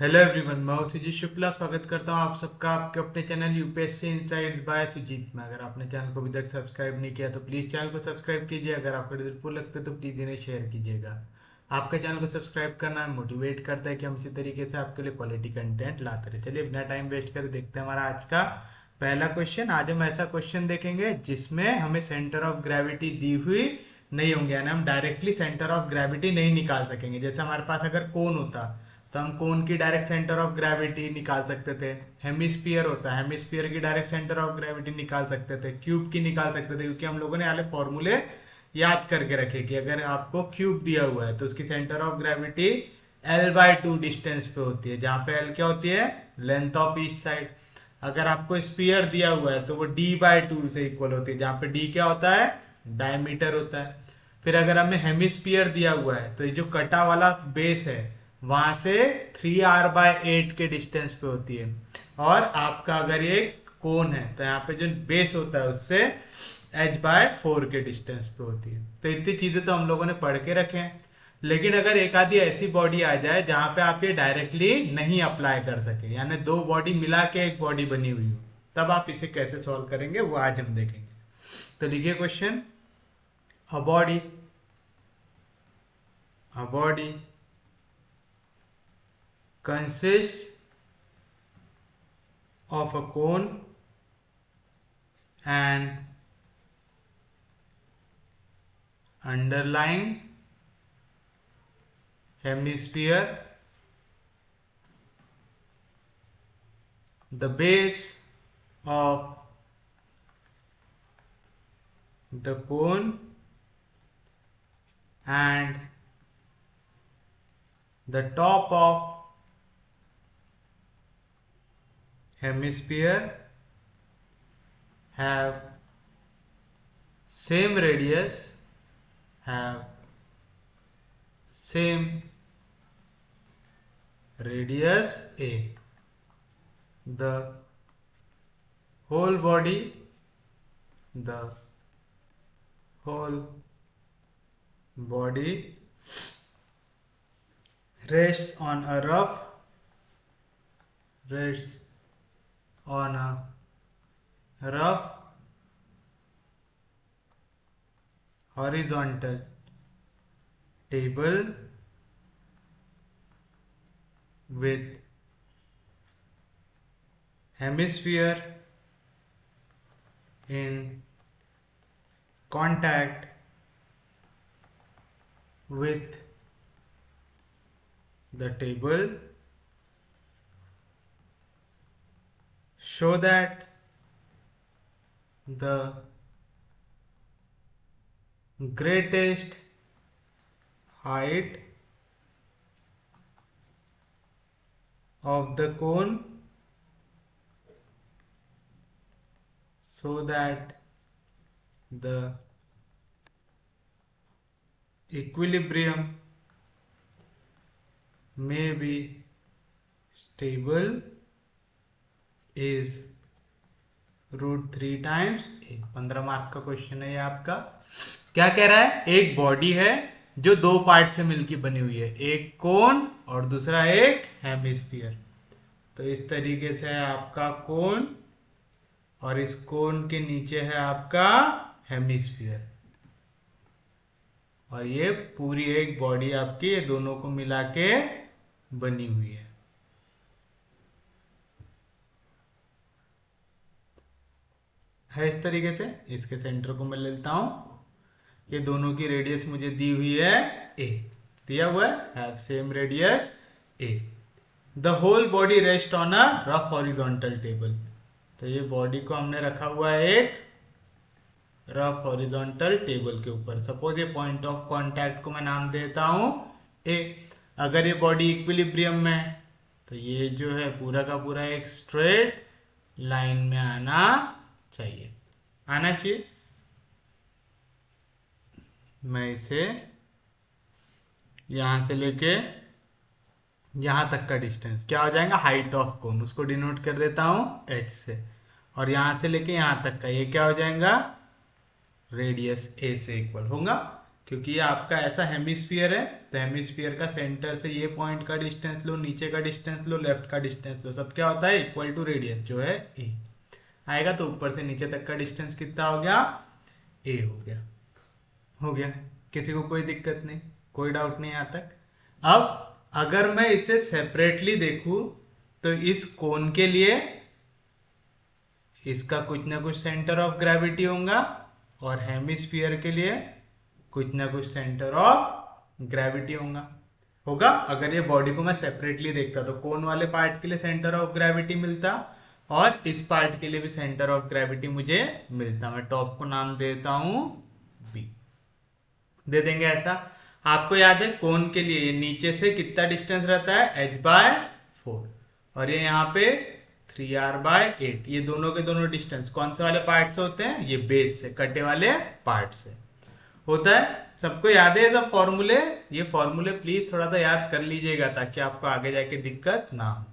Hello everyone, मैं हूं सुजीत शुक्ला। स्वागत करता हूं आप सबका आपके अपने channel UPSC insights by Sujeet में। अगर आपने चैनल को अभी तक सब्सक्राइब नहीं किया तो प्लीज़ चैनल को सब्सक्राइब कीजिए। अगर आपको हेल्पफुल लगता है तो प्लीज़ इन्हें शेयर कीजिएगा। आपके चैनल को सब्सक्राइब करना मोटिवेट करता है कि हम इसी तरीके से आपके लिए क्वालिटी कंटेंट लाते रहे। चलिए बिना टाइम वेस्ट कर देखते हैं हमारा आज का पहला क्वेश्चन। आज हम ऐसा क्वेश्चन देखेंगे जिसमें हमें सेंटर ऑफ ग्रेविटी दी हुई नहीं होंगे, यानी हम डायरेक्टली सेंटर ऑफ ग्रेविटी नहीं निकाल सकेंगे। जैसे हमारे पास अगर कोन होता तो हम कोन की डायरेक्ट सेंटर ऑफ ग्रेविटी निकाल सकते थे। हेमिस्फीयर होता है, हेमिस्फीयर की डायरेक्ट सेंटर ऑफ ग्रेविटी निकाल सकते थे। क्यूब की निकाल सकते थे, क्योंकि हम लोगों ने वाले फॉर्मूले याद करके रखे कि अगर आपको क्यूब दिया हुआ है तो उसकी centre of gravity L/2 distance पे होती है, जहाँ पे L क्या होती है, लेंथ ऑफ ईच साइड। अगर आपको स्पीयर दिया हुआ है तो वो D/2 से इक्वल होती है, जहाँ पे D क्या होता है, डायमीटर होता है। फिर अगर हमें हेमिस्फीयर दिया हुआ है तो ये जो कटा वाला बेस है वहां से 3r/8 के डिस्टेंस पे होती है। और आपका अगर ये कोन है तो यहाँ पे जो बेस होता है उससे h/4 के डिस्टेंस पे होती है। तो इतनी चीजें तो हम लोगों ने पढ़ के रखे हैं। लेकिन अगर एक आधी ऐसी बॉडी आ जाए जहां पे आप ये डायरेक्टली नहीं अप्लाई कर सके, यानी दो बॉडी मिला के एक बॉडी बनी हुई हो, तब आप इसे कैसे सॉल्व करेंगे वो आज हम देखेंगे। तो लिखिए question. A body a body consists of a cone and underlying hemisphere. The base of the cone and the top of hemisphere have same radius, have same radius A. The whole body, the whole body rests on a rough horizontal table with hemisphere in contact with the table, show that the greatest height of the cone, so that the equilibrium may be stable is √3 times A. 15 mark का question है ये आपका। क्या कह रहा है, एक body है जो दो पार्ट से मिलकर बनी हुई है, एक कोन और दूसरा एक हेमिस्फीयर। तो इस तरीके से है आपका कोन और इस कोन के नीचे है आपका हेमिस्फीयर, और ये पूरी एक बॉडी आपकी ये दोनों को मिला के बनी हुई है इस तरीके से। इसके सेंटर को मैं लेता हूं, ये दोनों की रेडियस मुझे दी हुई है ए, दिया हुआ है have same radius A. The whole body rest on a rough horizontal table. तो ये बॉडी को हमने रखा हुआ है एक रफ हॉरिजॉन्टल टेबल के ऊपर। सपोज ये पॉइंट ऑफ कांटेक्ट को मैं नाम देता हूं ए। अगर ये बॉडी इक्विलिब्रियम में है तो ये जो है पूरा का पूरा एक स्ट्रेट लाइन में आना चाहिए, आना चाहिए। मैं इसे यहां से लेके यहां तक का डिस्टेंस क्या हो जाएगा, हाइट ऑफ कोन, उसको डिनोट कर देता हूं h से। और यहां से लेके यहां तक का ये क्या हो जाएगा, रेडियस a से इक्वल होगा, क्योंकि ये आपका ऐसा हेमिस्फीयर है, तो हेमिस्फीयर का सेंटर से ये पॉइंट का डिस्टेंस लो, नीचे का डिस्टेंस लो, लेफ्ट का डिस्टेंस लो, सब क्या होता है इक्वल टू रेडियस जो है ए आएगा। तो ऊपर से नीचे तक का डिस्टेंस कितना हो गया, ए हो गया। हो गया, किसी को कोई दिक्कत नहीं, कोई डाउट नहीं यहाँ तक। अब अगर मैं इसे सेपरेटली देखूं तो इस कोन के लिए इसका कुछ ना कुछ सेंटर ऑफ ग्रेविटी होगा और हेमिस्फीयर के लिए कुछ ना कुछ सेंटर ऑफ ग्रेविटी होगा होगा अगर ये बॉडी को मैं सेपरेटली देखता तो कोन वाले पार्ट के लिए सेंटर ऑफ ग्रेविटी मिलता और इस पार्ट के लिए भी सेंटर ऑफ ग्रेविटी मुझे मिलता। मैं टॉप को नाम देता हूं बी, दे देंगे ऐसा। आपको याद है कोन के लिए ये नीचे से कितना डिस्टेंस रहता है h/4 और ये यहाँ पे 3r/8। ये दोनों के दोनों डिस्टेंस कौन से वाले पार्ट से होते हैं, ये बेस से कटे वाले पार्ट से होता है। सबको याद है ये सब फॉर्मूले, ये फॉर्मूले प्लीज थोड़ा सा याद कर लीजिएगा ताकि आपको आगे जाके दिक्कत ना हो।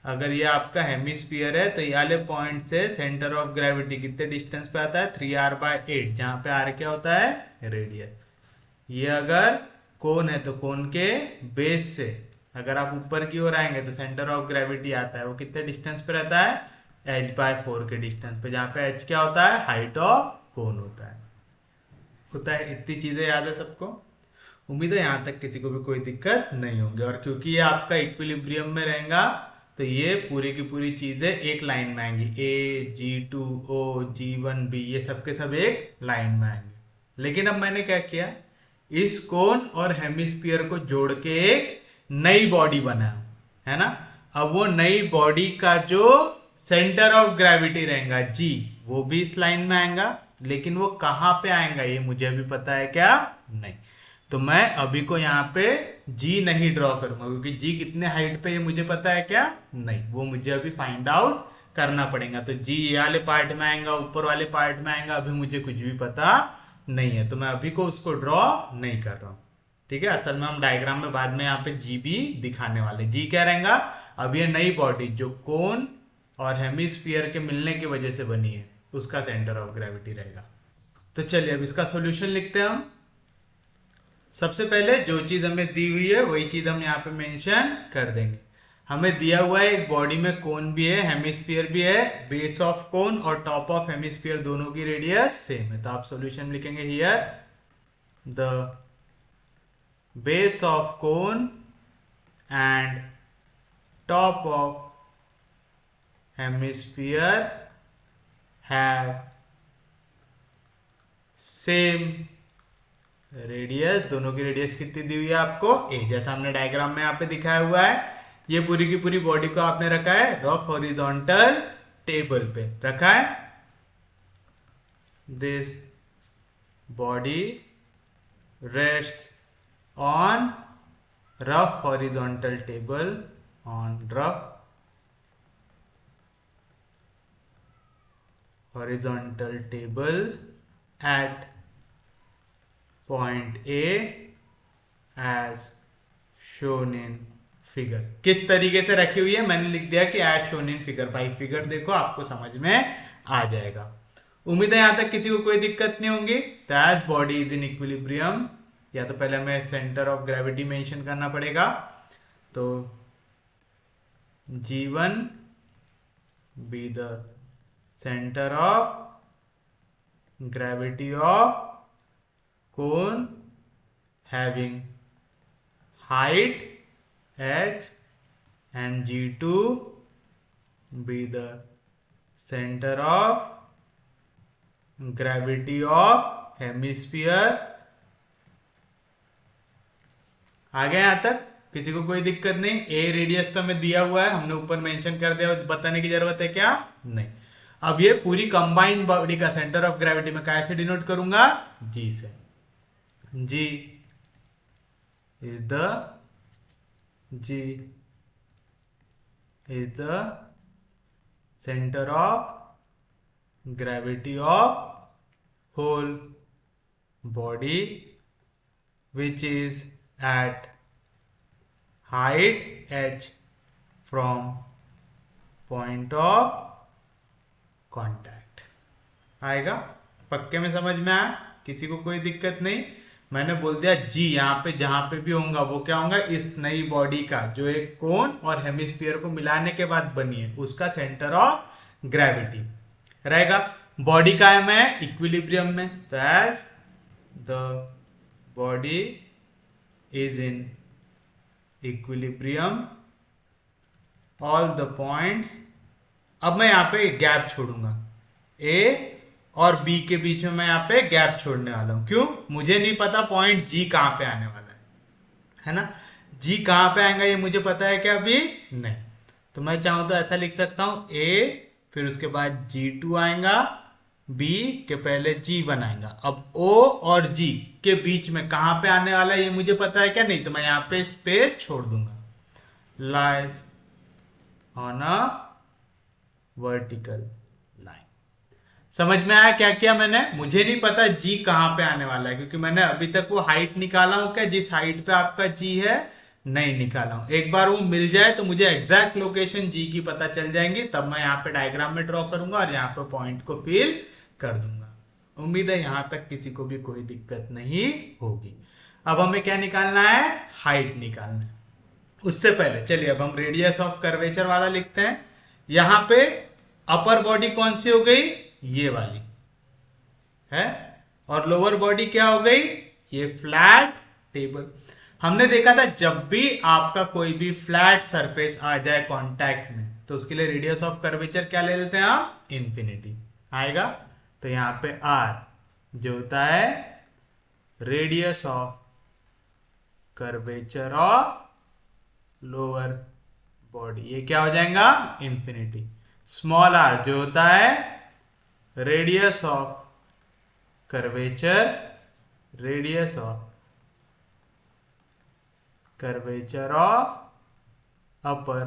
अगर ये आपका हेमिस्फीयर है तो ये वाले पॉइंट से सेंटर ऑफ ग्रेविटी कितने डिस्टेंस पे आता है 3r/8, जहां पे r क्या होता है रेडियस। ये अगर कोन है तो कोन के बेस से अगर आप ऊपर की ओर आएंगे तो सेंटर ऑफ ग्रेविटी आता है, वो कितने डिस्टेंस पे रहता है h/4 के डिस्टेंस पे, जहां पे h क्या होता है हाइट ऑफ कोन होता है। इतनी चीजें याद है सबको। उम्मीद है यहाँ तक किसी को भी कोई दिक्कत नहीं होगी। और क्योंकि ये आपका इक्विलिब्रियम में रहेगा तो ये पूरी की पूरी चीजें एक लाइन में आएंगी, ए G2O G1B ये सब के सब एक लाइन में आएंगे। लेकिन अब मैंने क्या किया, इस कोन और हेमिस्फीयर को जोड़ के एक नई बॉडी बना है ना। अब वो नई बॉडी का जो सेंटर ऑफ ग्रेविटी रहेगा जी, वो भी इस लाइन में आएगा, लेकिन वो कहां पे आएगा ये मुझे अभी पता है क्या नहीं। तो मैं अभी को यहाँ पे जी नहीं ड्रॉ करूंगा क्योंकि जी कितने हाइट पे ये मुझे पता है क्या नहीं, वो मुझे अभी फाइंड आउट करना पड़ेगा। तो जी ये वाले पार्ट में आएगा, ऊपर वाले पार्ट में आएगा, अभी मुझे कुछ भी पता नहीं है, तो मैं अभी को उसको ड्रॉ नहीं कर रहा हूं। ठीक है, असल में हम डायग्राम में बाद में यहाँ पे जी भी दिखाने वाले। जी क्या रहेगा, अब ये नई बॉडी जो कोन और हेमिस्फीयर के मिलने की वजह से बनी है उसका सेंटर ऑफ ग्रेविटी रहेगा। तो चलिए अब इसका सॉल्यूशन लिखते हैं हम। सबसे पहले जो चीज हमें दी हुई है वही चीज हम यहाँ पे मेंशन कर देंगे। हमें दिया हुआ है एक बॉडी में कोन भी है, हेमिस्फीयर भी है, बेस ऑफ कोन और टॉप ऑफ हेमिस्फीयर दोनों की रेडियस सेम है। तो आप सॉल्यूशन लिखेंगे here the base of cone and top of hemisphere have same radius. दोनों की रेडियस कितनी दी हुई है आपको ए, जैसा हमने डायग्राम में यहाँ पे दिखाया हुआ है। ये पूरी की पूरी बॉडी को आपने रखा है रफ हॉरिजॉन्टल टेबल पे रखा है। This body rest on rough horizontal table, on rough horizontal table at point A as shown in figure. किस तरीके से रखी हुई है मैंने लिख दिया कि एज शोन इन फिगर। भाई फिगर देखो आपको समझ में आ जाएगा। उम्मीद है यहां तक किसी को कोई दिक्कत नहीं होंगी। तो as body is in equilibrium, या तो पहले हमें सेंटर ऑफ ग्रेविटी मेंशन करना पड़ेगा। तो G1 be the centre of gravity of cone having height h and G2 be the center of gravity of hemisphere। आ गया यहां तक, किसी को कोई दिक्कत नहीं। ए रेडियस तो हमें दिया हुआ है, हमने ऊपर मेंशन कर दिया, बताने की जरूरत है क्या नहीं। अब ये पूरी कंबाइंड बॉडी का सेंटर ऑफ ग्रेविटी में कैसे डिनोट करूंगा, जी से। G is the center of gravity of whole body which is at height h from point of contact। आएगा, पक्के में समझ में आया, किसी को कोई दिक्कत नहीं। मैंने बोल दिया जी, यहाँ पे जहां पे भी होगा वो क्या होगा, इस नई बॉडी का जो एक कोन और हेमिस्फीयर को मिलाने के बाद बनी है उसका सेंटर ऑफ ग्रेविटी रहेगा। बॉडी का है मैं इक्विलिब्रियम में, तो as the body is in equilibrium all the points. अब मैं यहाँ पे गैप छोड़ूंगा, ए और बी के बीच में मैं यहाँ पे गैप छोड़ने वाला हूं। क्यों? मुझे नहीं पता पॉइंट जी कहां पे आने वाला है ना। जी कहां पे आएगा ये मुझे पता है क्या? अभी नहीं। तो मैं चाहूं तो ऐसा लिख सकता हूं, ए फिर उसके बाद G2 आएगा, बी के पहले G1 आएगा। अब O और G के बीच में कहां पे आने वाला है ये मुझे पता है क्या? नहीं। तो मैं यहाँ पे स्पेस छोड़ दूंगा, lies on a vertical line. समझ में आया क्या किया मैंने? मुझे नहीं पता जी कहां पे आने वाला है, क्योंकि मैंने अभी तक वो हाइट निकाला हूं क्या, जिस हाइट पे आपका जी है नहीं निकाला हूं। एक बार वो मिल जाए तो मुझे एग्जैक्ट लोकेशन जी की पता चल जाएंगी, तब मैं यहाँ पे डायग्राम में ड्रॉ करूंगा और यहाँ पे पॉइंट को फिल कर दूंगा। उम्मीद है यहां तक किसी को भी कोई दिक्कत नहीं होगी। अब हमें क्या निकालना है? हाइट निकालना है। उससे पहले चलिए अब हम रेडियस ऑफ कर्वेचर वाला लिखते हैं। यहां पे अपर बॉडी कौन सी हो गई? ये वाली है। और लोअर बॉडी क्या हो गई? ये फ्लैट टेबल। हमने देखा था जब भी आपका कोई भी फ्लैट सरफेस आ जाए कांटेक्ट में तो उसके लिए रेडियस ऑफ कर्वेचर क्या ले लेते हैं हम? इंफिनिटी आएगा। तो यहां पे आर जो होता है radius of curvature of lower body, ये क्या हो जाएगा? इंफिनिटी। स्मॉल आर जो होता है radius of curvature, radius of curvature of upper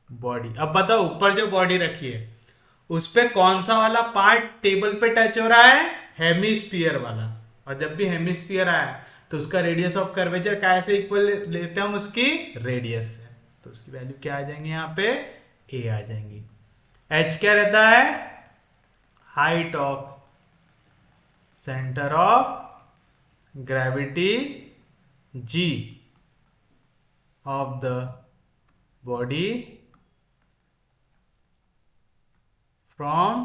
body. अब बताओ ऊपर जो बॉडी रखी है उस पे कौन सा वाला पार्ट टेबल पे टच हो रहा है? हेमिस्फीयर वाला। और जब भी हेमिस्फीयर आया तो उसका रेडियस ऑफ कर्वेचर कैसे इक्वल लेते हैं हम? उसकी रेडियस से। तो उसकी वैल्यू क्या आ जाएंगी? यहाँ पे ए आ जाएंगी। एच क्या रहता है? Height of centre of gravity, G of the body from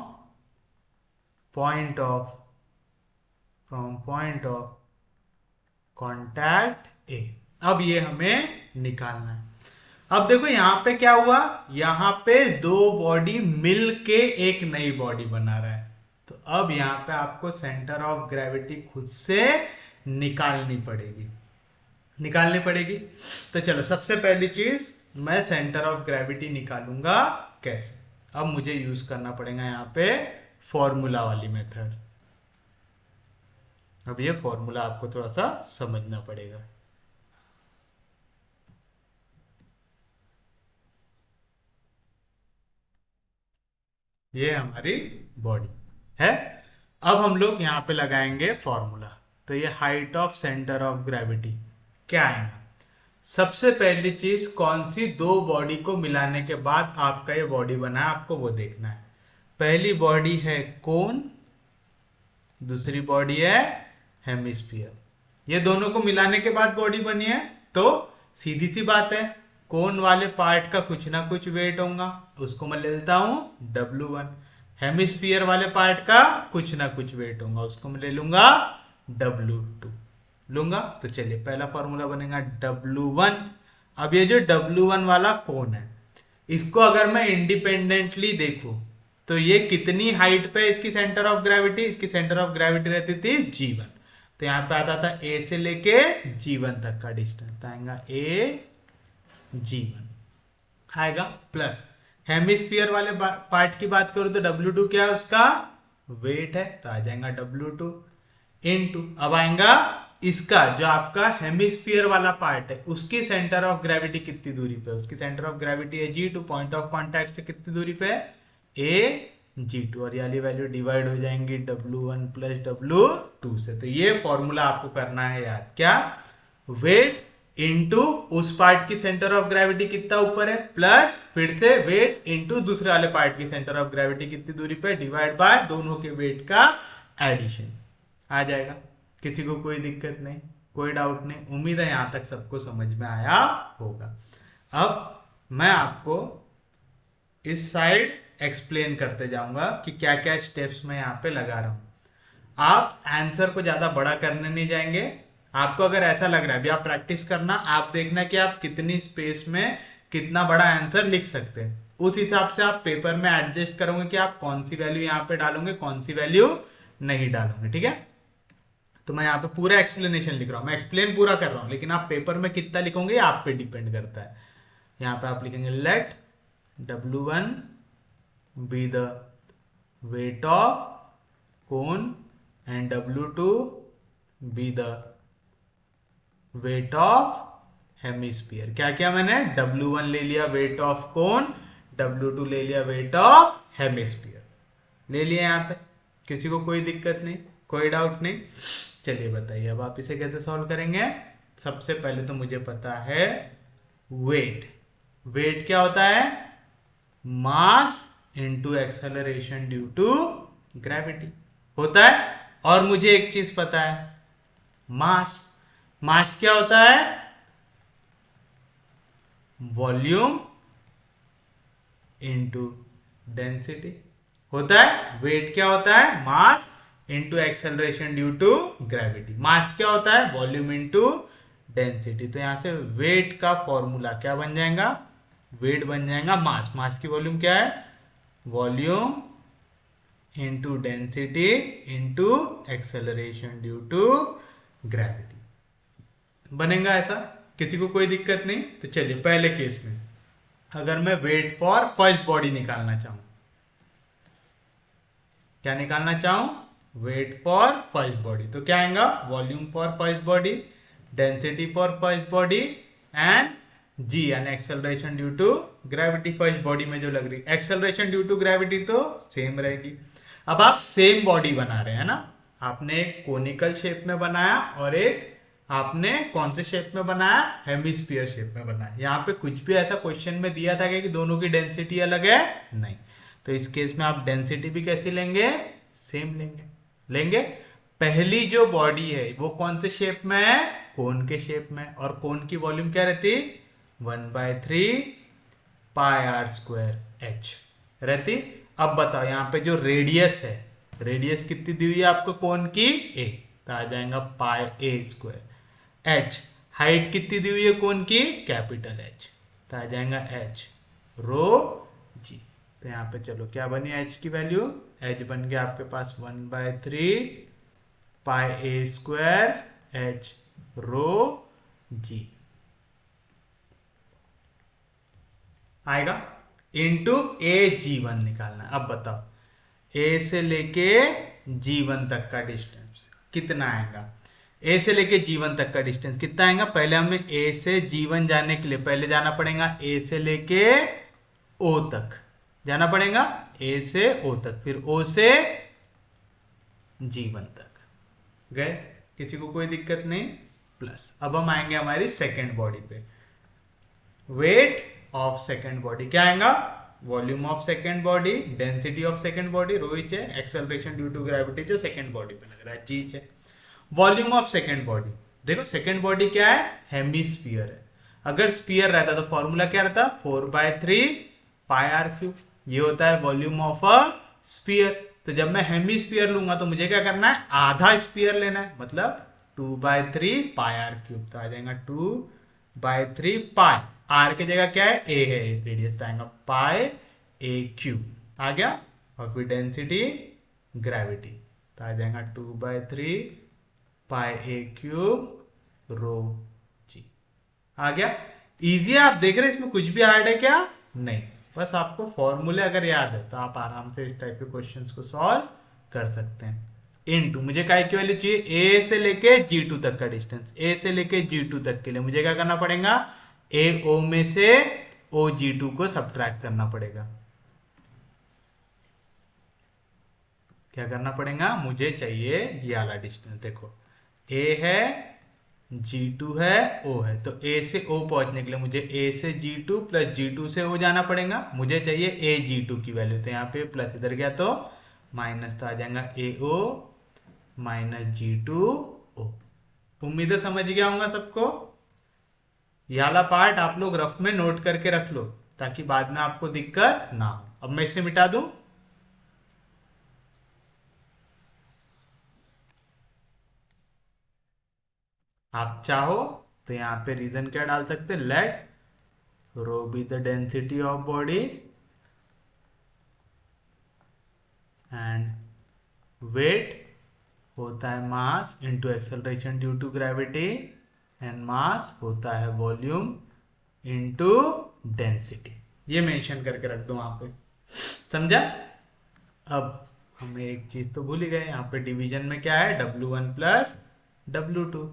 point of contact A. अब ये हमें निकालना है। अब देखो यहां पे क्या हुआ, यहां पे दो बॉडी मिल के एक नई बॉडी बना रहा है। तो अब यहां पे आपको सेंटर ऑफ ग्रेविटी खुद से निकालनी पड़ेगी। तो चलो सबसे पहली चीज मैं सेंटर ऑफ ग्रेविटी निकालूंगा। कैसे? अब मुझे यूज करना पड़ेगा यहां पे फॉर्मूला वाली मेथड। अब ये फॉर्मूला आपको थोड़ा सा समझना पड़ेगा। ये हमारी बॉडी है। अब हम लोग यहां पे लगाएंगे फॉर्मूला। तो ये height of centre of gravity क्या आएगा? सबसे पहली चीज कौन सी दो बॉडी को मिलाने के बाद आपका ये बॉडी बना है, आपको वो देखना है। पहली बॉडी है कोन, दूसरी बॉडी है हेमिस्फीयर। ये दोनों को मिलाने के बाद बॉडी बनी है। तो सीधी सी बात है, कोन वाले पार्ट का कुछ ना कुछ वेट होगा, उसको मैं ले लेता हूं W1। हेमिस्फीयर वाले पार्ट का कुछ ना कुछ वेट होगा, उसको मैं ले लूंगा W2 लूंगा। तो चलिए पहला फॉर्मूला बनेगा W1। अब ये जो W1 वाला कोन है इसको अगर मैं इंडिपेंडेंटली देखूं तो ये कितनी हाइट पे इसकी सेंटर ऑफ ग्रेविटी? इसकी सेंटर ऑफ ग्रेविटी रहती थी G1। तो यहां पे आता था A से लेके G1 तक का डिस्टेंस आएगा G1 आएगा। प्लस हेमिस्फीयर वाले पार्ट की बात करूं तो W2 क्या है? उसका वेट है, तो आ जाएगा W2 इनटू अब आएगा इसका जो आपका हेमिस्फीयर वाला पार्ट है उसकी सेंटर ऑफ ग्रेविटी कितनी दूरी पे है? उसकी सेंटर ऑफ ग्रेविटी है G2, पॉइंट ऑफ कांटेक्ट से कितनी दूरी पे है? G2। और ये वैल्यू डिवाइड हो जाएंगी W1 प्लस W2 से। तो ये फॉर्मूला आपको करना है याद, क्या? वेट इनटू उस पार्ट की सेंटर ऑफ ग्रेविटी कितना ऊपर है, प्लस फिर से वेट इनटू दूसरे वाले पार्ट की सेंटर ऑफ ग्रेविटी कितनी दूरी पे, डिवाइड बाय दोनों के वेट का एडिशन। आ जाएगा, किसी को कोई दिक्कत नहीं। कोई डाउट नहीं, उम्मीद है यहां तक सबको समझ में आया होगा। अब मैं आपको इस साइड एक्सप्लेन करते जाऊंगा कि क्या क्या स्टेप्स मैं यहाँ पे लगा रहा हूं। आप आंसर को ज्यादा बड़ा करने नहीं जाएंगे। आपको अगर ऐसा लग रहा है, अभी आप प्रैक्टिस करना, आप देखना कि आप कितनी स्पेस में कितना बड़ा आंसर लिख सकते हैं। उस हिसाब से आप पेपर में एडजस्ट करोगे कि आप कौन सी वैल्यू यहाँ पे डालोगे, कौन सी वैल्यू नहीं डालोगे। ठीक है, तो मैं यहाँ पे पूरा एक्सप्लेनेशन लिख रहा हूँ, मैं एक्सप्लेन पूरा कर रहा हूँ, लेकिन आप पेपर में कितना लिखोगे आप पे डिपेंड करता है। यहाँ पे आप लिखेंगे late W1 be the weight of cone and W2 be the weight of hemisphere. क्या क्या मैंने W1 ले लिया वेट ऑफ कोन, W2 ले लिया वेट ऑफ हेमिस्फीयर, ले लिया यहां तक। किसी को कोई दिक्कत नहीं, कोई डाउट नहीं। चलिए बताइए अब आप इसे कैसे सॉल्व करेंगे। सबसे पहले तो मुझे पता है वेट। वेट क्या होता है, mass into acceleration due to gravity होता है। और मुझे एक चीज पता है, मास। मास क्या होता है, वॉल्यूम इंटू डेंसिटी होता है। वेट क्या होता है, mass into acceleration due to gravity. Mass क्या होता है, वॉल्यूम इंटू डेंसिटी। तो यहां से वेट का फॉर्मूला क्या बन जाएगा, वेट बन जाएगा मास। मास की वॉल्यूम क्या है, volume into density into acceleration due to gravity बनेगा। ऐसा किसी को कोई दिक्कत नहीं। तो चलिए पहले केस में अगर मैं वेट फॉर फर्स्ट बॉडी निकालना चाहूं, क्या निकालना चाहूं, वेट फॉर फर्स्ट बॉडी, तो क्या आएगा, volume for first body, density for first body and G यानी acceleration due to gravity. First body में जो लग रही एक्सेलरेशन ड्यू टू ग्रेविटी तो सेम रहेगी। अब आप सेम बॉडी बना रहे हैं ना, आपने एक कोनिकल शेप में बनाया और एक आपने कौन से शेप में बनाया, हेमिस्फीयर शेप में बनाया। यहाँ पे कुछ भी ऐसा क्वेश्चन में दिया था कि दोनों की डेंसिटी अलग है, नहीं। तो इस केस में आप डेंसिटी भी कैसी लेंगे, सेम लेंगे। पहली जो बॉडी है वो कौन से शेप में है, कोन के शेप में, और कोन की वॉल्यूम क्या रहती, 1/3 पाई आर स्क्वायर एच रहती। अब बताओ यहाँ पे जो रेडियस है, रेडियस कितनी दी हुई है आपको कोन की, ए, तो आ जाएगा पाई ए स्क्वायर। एच हाइट कितनी दी हुई है कोन की, कैपिटल एच, तो आ जाएगा एच रो जी। तो यहाँ पे चलो क्या बनी एच की वैल्यू, एच बन गया आपके पास 1/3 पाई ए स्क्वायर एच रो जी आएगा इंटू ए जी1 निकालना है। अब बताओ ए से लेके जी1 तक का डिस्टेंस कितना आएगा, ए से लेके जी1 तक का डिस्टेंस कितना आएगा। पहले हमें ए से जी1 जाने के लिए पहले जाना पड़ेगा ए से लेके ओ तक जाना पड़ेगा, ए से ओ तक, फिर ओ से जी1 तक गए, किसी को कोई दिक्कत नहीं। प्लस अब हम आएंगे हमारी सेकेंड बॉडी पे, वेट ऑफ सेकेंड बॉडी क्या आएगा, volume of second body, density of second body rho H है, एक्सेलरेशन ड्यू टू ग्रेविटी जो सेकेंड बॉडी पे लग रहा है जी है। वॉल्यूम ऑफ सेकेंड बॉडी, देखो सेकेंड बॉडी क्या है, हेमिस्फीयर है। अगर स्फीयर रहता तो फॉर्मूला क्या रहता, 4/3 पाई आर क्यूब, ये होता है वॉल्यूम ऑफ अ स्फीयर। तो जब मैं हेमिस्फीयर लूंगा तो मुझे क्या करना है, आधा स्फीयर लेना है, मतलब 2/3 पाई आर क्यूब, तो आ जाएगा 2/3 पाई, आर की जगह क्या है, ए है, रेडियस तो आएगा पाई ए क्यूब आ गया, और फिर डेंसिटी ग्रेविटी तो आ जाएगा 2/3 पाई ए क्यूब रो जी आ गया। इजी है, आप देख रहे हैं इसमें कुछ भी हार्ड है क्या, नहीं, बस आपको फॉर्मूले अगर याद है तो आप आराम से इस टाइप के क्वेश्चंस को सॉल्व कर सकते हैं। इनटू मुझे काय की वैल्यू चाहिए, ए से लेके G2 तक का डिस्टेंस, ए से लेके G2 तक के लिए मुझे क्या करना पड़ेगा, ए ओ में से ओ G2 को सब्ट्रैक्ट करना पड़ेगा। क्या करना पड़ेगा, मुझे चाहिए ये वाला डिस्टेंस, देखो ए है G2 है O है, तो A से O पहुंचने के लिए मुझे A से G2 प्लस G2 से O जाना पड़ेगा। मुझे चाहिए A G2 की वैल्यू, तो यहाँ पे प्लस इधर गया तो माइनस, तो आ जाएगा AO माइनस G2 O उम्मीद है समझ गया होगा सबको। ये वाला पार्ट आप लोग रफ में नोट करके रख लो ताकि बाद में आपको दिक्कत ना हो। अब मैं इसे मिटा दूं। आप चाहो तो यहाँ पे रीजन क्या डाल सकते हैं, let rho be the density of body and weight होता है mass into acceleration due to gravity and mass होता है वॉल्यूम इंटू डेंसिटी। ये मेंशन करके रख दो वहां पे, समझा। अब हमें एक चीज तो भूल ही गए, यहाँ पे डिवीजन में क्या है, W1 प्लस W2।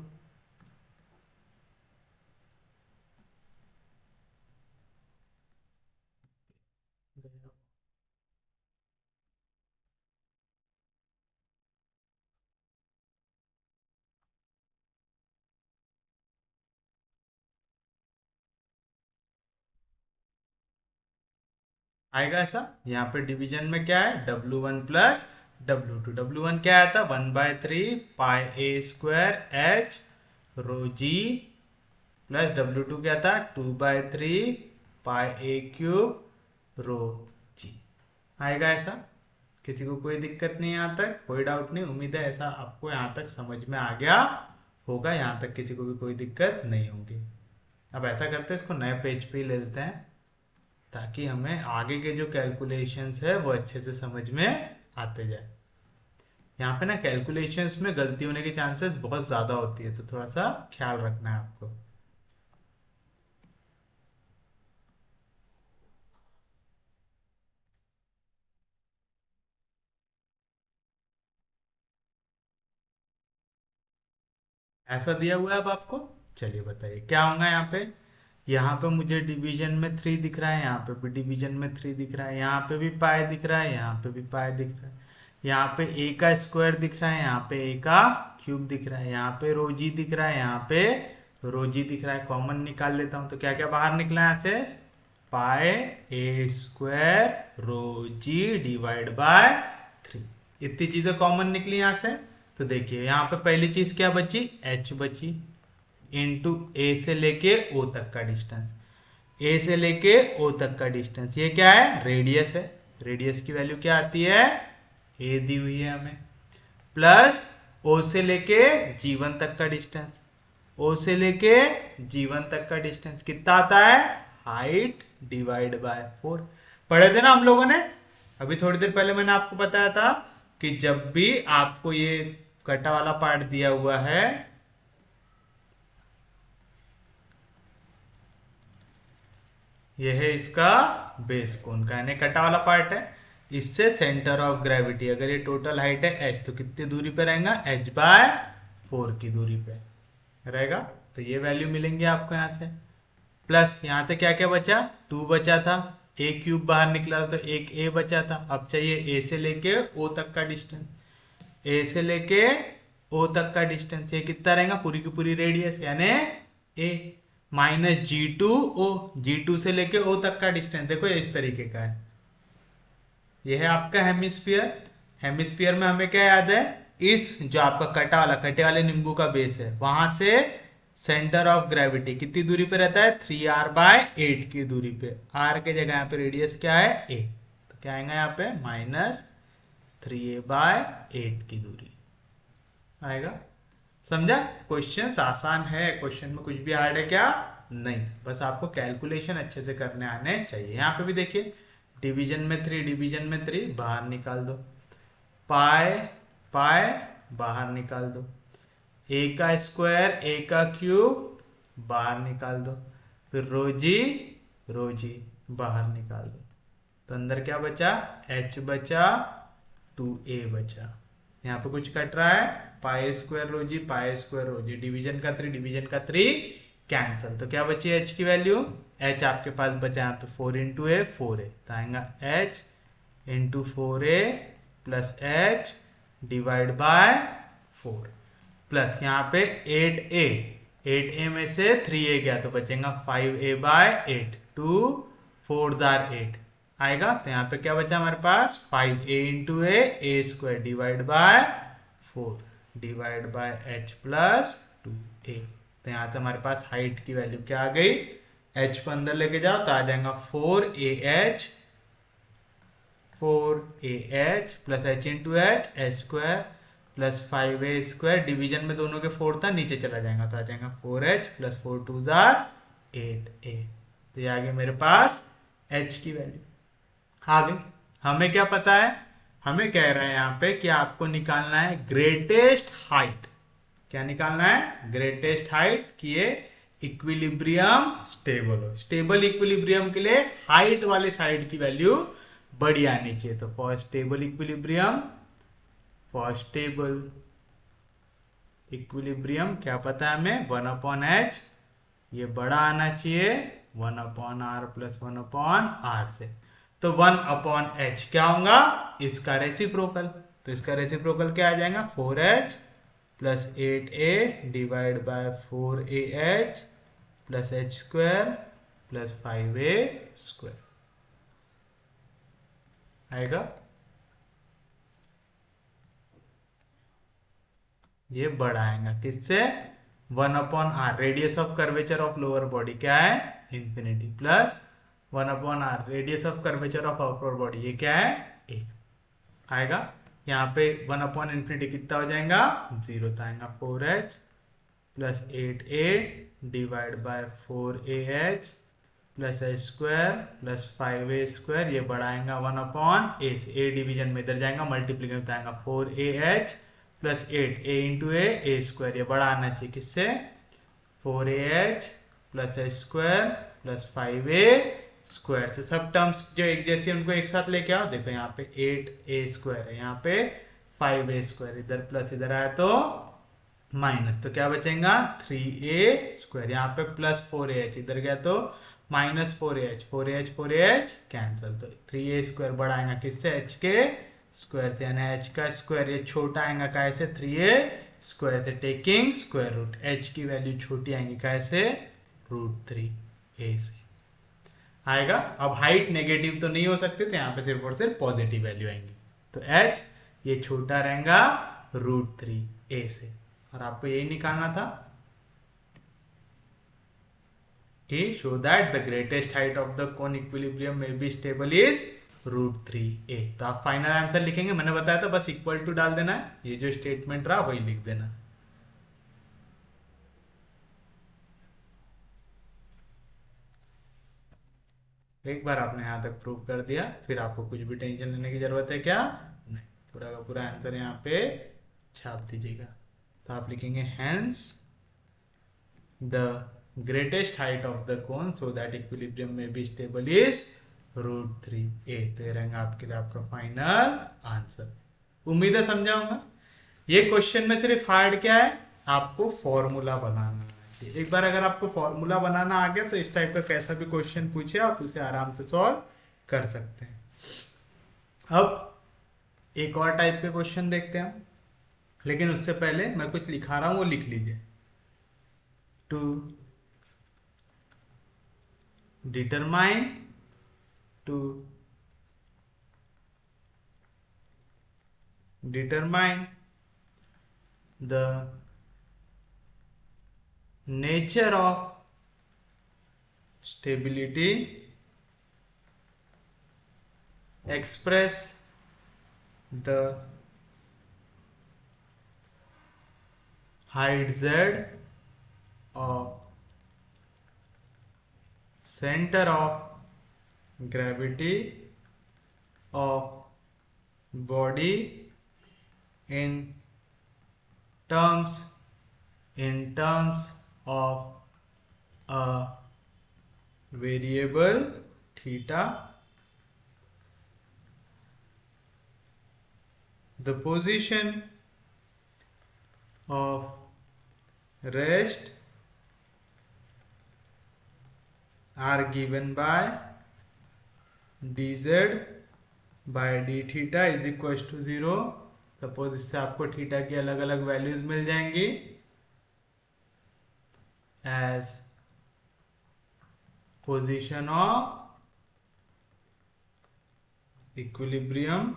आएगा ऐसा। यहाँ पे डिवीजन में क्या है, W1 प्लस W2। W1 क्या आया था, 1/3 पाई ए स्क्वायर एच रो जी, प्लस W2 क्या था, 2/3 पाई ए क्यूब रो जी। आएगा ऐसा। किसी को कोई दिक्कत नहीं है यहाँ तक, कोई डाउट नहीं। उम्मीद है ऐसा आपको यहाँ तक समझ में आ गया होगा, यहाँ तक किसी को भी कोई दिक्कत नहीं होगी। अब ऐसा करते हैं, इसको नए पेज पे ही ले लेते हैं ताकि हमें आगे के जो कैलकुलेशंस है वो अच्छे से समझ में आते जाए। यहाँ पे ना कैलकुलेशंस में गलती होने के चांसेस बहुत ज़्यादा होती है, तो थोड़ा सा ख्याल रखना है आपको। ऐसा दिया हुआ है अब आपको। चलिए बताइए क्या होगा यहाँ पे। यहाँ पे मुझे डिवीजन में 3 दिख रहा है, यहाँ पे भी डिवीजन में 3 दिख रहा है, यहाँ पे भी पाई दिख रहा है, यहाँ पे भी पाई दिख रहा है, यहाँ पे ए का स्क्वायर दिख रहा है, यहाँ पे ए का क्यूब दिख रहा है, यहाँ पे रोजी दिख रहा है, यहाँ पे रोजी दिख रहा है। कॉमन निकाल लेता हूँ तो क्या क्या बाहर निकला यहाँ से, पाई ए स्क्वायर रोजी डिवाइड बाय 3। इतनी चीजें कॉमन निकली यहाँ से। तो देखिए यहाँ पे पहली चीज क्या बची, h बची, इंटू ए से लेके ओ तक का डिस्टेंस। ए से लेके ओ तक का डिस्टेंस ये क्या है, रेडियस है। रेडियस की वैल्यू क्या आती है, ए दी हुई है हमें, प्लस ओ से लेके G1 तक का डिस्टेंस। ओ से लेके G1 तक का डिस्टेंस कितना आता है, हाइट डिवाइड बाय 4। पढ़े थे ना हम लोगों ने, अभी थोड़ी देर पहले मैंने आपको बताया था कि जब भी आपको ये कटा वाला पार्ट दिया हुआ है, यह है इसका बेस कोण का, यानी कटा वाला पार्ट है, इससे सेंटर ऑफ ग्रेविटी, अगर ये टोटल हाइट है h तो कितनी दूरी पे रहेगा, h/4 की दूरी पे रहेगा। तो ये वैल्यू मिलेंगे आपको यहाँ से। प्लस यहाँ से क्या क्या बचा, 2 बचा था, ए क्यूब बाहर निकला था तो एक ए बचा था। अब चाहिए ए से लेके ओ तक का डिस्टेंस। ए से लेके ओ तक का डिस्टेंस ये कितना रहेगा, पूरी की पूरी रेडियस यानी ए, माइनस G2 से लेके ओ तक का डिस्टेंस देखो ये इस तरीके का है। ये है आपका हेमिस्फीयर। हेमिस्फीयर में हमें क्या याद है, इस जो आपका कटे वाले नींबू का बेस है वहां से सेंटर ऑफ ग्रेविटी कितनी दूरी पे रहता है, 3r/8 की दूरी पे। r के जगह यहाँ पे रेडियस क्या है, a, तो क्या आएगा यहाँ पे -3a/8 की दूरी आएगा। समझा। क्वेश्चन आसान है, क्वेश्चन में कुछ भी हार्ड है क्या, नहीं, बस आपको कैलकुलेशन अच्छे से करने आने चाहिए। यहाँ पे भी देखिए डिवीजन में 3 बाहर निकाल दो, पाई पाई बाहर निकाल दो, ए का स्क्वायर ए का क्यूब बाहर निकाल दो, फिर रोजी रोजी बाहर निकाल दो। तो अंदर क्या बचा, h बचा, 2a बचा। यहाँ पे कुछ कट रहा है, पाई स्क्वायर रोजी, डिवीजन का 3 कैंसल, तो क्या बची h की वैल्यू, h आपके पास बचा यहाँ पे 4 इंटू ए 4a, तो आएगा h into 4a plus h divide by 4, plus यहाँ पे 8a में से 3a गया तो बचेगा 5a/8, 2 4 8 आएगा। तो यहाँ पे क्या बचा हमारे पास, 5a into A square divide by 4 divide by h plus 2a। तो यहाँ से हमारे पास हाइट की वैल्यू क्या आ गई, h को अंदर लेके जाओ तो आ जाएगा 4ah plus h into H h² plus 5a², division में दोनों के 4 था, नीचे चला जाएगा तो आ जाएगा 4h प्लस 4 2 8a। तो ये आ गया मेरे पास h की वैल्यू आ गई। हमें क्या पता है, हमें कह रहा है यहाँ पे कि आपको निकालना है ग्रेटेस्ट हाइट। क्या निकालना है, ग्रेटेस्ट हाइट, कि ये इक्विलिब्रियम स्टेबल हो। स्टेबल इक्विलिब्रियम के लिए हाइट वाले साइड की वैल्यू बड़ी आनी चाहिए। तो for stable equilibrium, for stable equilibrium क्या पता है हमें, 1/h ये बड़ा आना चाहिए 1/r प्लस 1/r से। तो 1/h क्या होगा, इसका रेसिप्रोकल। तो इसका रेसिप्रोकल क्या आ जाएगा, 4h plus 8a divide by 4ah plus h² plus 5a² आएगा। ये बड़ा आएगा किससे, 1/r, radius of curvature of lower body क्या है, infinity, plus 1/r radius of curvature of upper body ये क्या है, a आएगा। यहाँ पे 1/∞ कितना हो जाएगा, 0, तो आएगा 4h plus 8a divide by 4ah plus h² plus 5a², ये बढ़ाएगा 1/a से, a डिवीजन में इधर जाएगा, मल्टीप्लीकेशन में आएगा 4ah plus 8 a into a² ये बड़ा आना चाहिए किससे, 4ah plus h² plus 5a² से। सब टर्म्स जो एक जैसे उनको एक साथ लेके आओ। देखो यहाँ पे 8a² है, यहाँ पे 5a², इधर प्लस इधर आया तो माइनस, तो क्या बचेगा 3a², यहाँ पे प्लस 4ah इधर गया तो माइनस 4ah, 4ah कैंसिल, तो 3a² बढ़ाएगा किससे, h के स्क्वायर से, यानी h का स्क्वायर, ये छोटा आएगा कैसे 3a² से, टेकिंग स्क्वायर रूट, h की वैल्यू छोटी आएंगी कैसे, √3a से आएगा। अब हाइट नेगेटिव तो नहीं हो सकते, तो यहाँ पे सिर्फ और सिर्फ पॉजिटिव वैल्यू आएंगी, तो h ये छोटा रहेगा √3a से। और आपको यही निकालना था कि show that the greatest height of the cone equilibrium may be stable is √3a। तो आप फाइनल आंसर लिखेंगे, मैंने बताया था बस इक्वल टू डाल देना है, ये जो स्टेटमेंट रहा वही लिख देना। एक बार आपने यहां तक प्रूव कर दिया, फिर आपको कुछ भी टेंशन लेने की जरूरत है क्या, नहीं, पूरा का पूरा आंसर यहाँ पे छाप दीजिएगा। तो आप लिखेंगे hence the greatest height of the cone so that equilibrium may be stable is √3a। तो ये रहेगा आपके लिए आपका फाइनल आंसर। उम्मीद है समझा होगा। ये क्वेश्चन में सिर्फ हार्ड क्या है, आपको फॉर्मूला बनाना है। एक बार अगर आपको फॉर्मूला बनाना आ गया तो इस टाइप का कैसा भी क्वेश्चन पूछे आप उसे आराम से सॉल्व कर सकते हैं। अब एक और टाइप के क्वेश्चन देखते हैं, लेकिन उससे पहले मैं कुछ लिखा रहा हूं वो लिख लीजिए। To determine the nature of stability, express the height z of center of gravity of body in terms of a variable theta, the position of rest are given by dz by d theta is equals to 0। Suppose इससे आपको theta की अलग अलग values मिल जाएंगी, as position of equilibrium.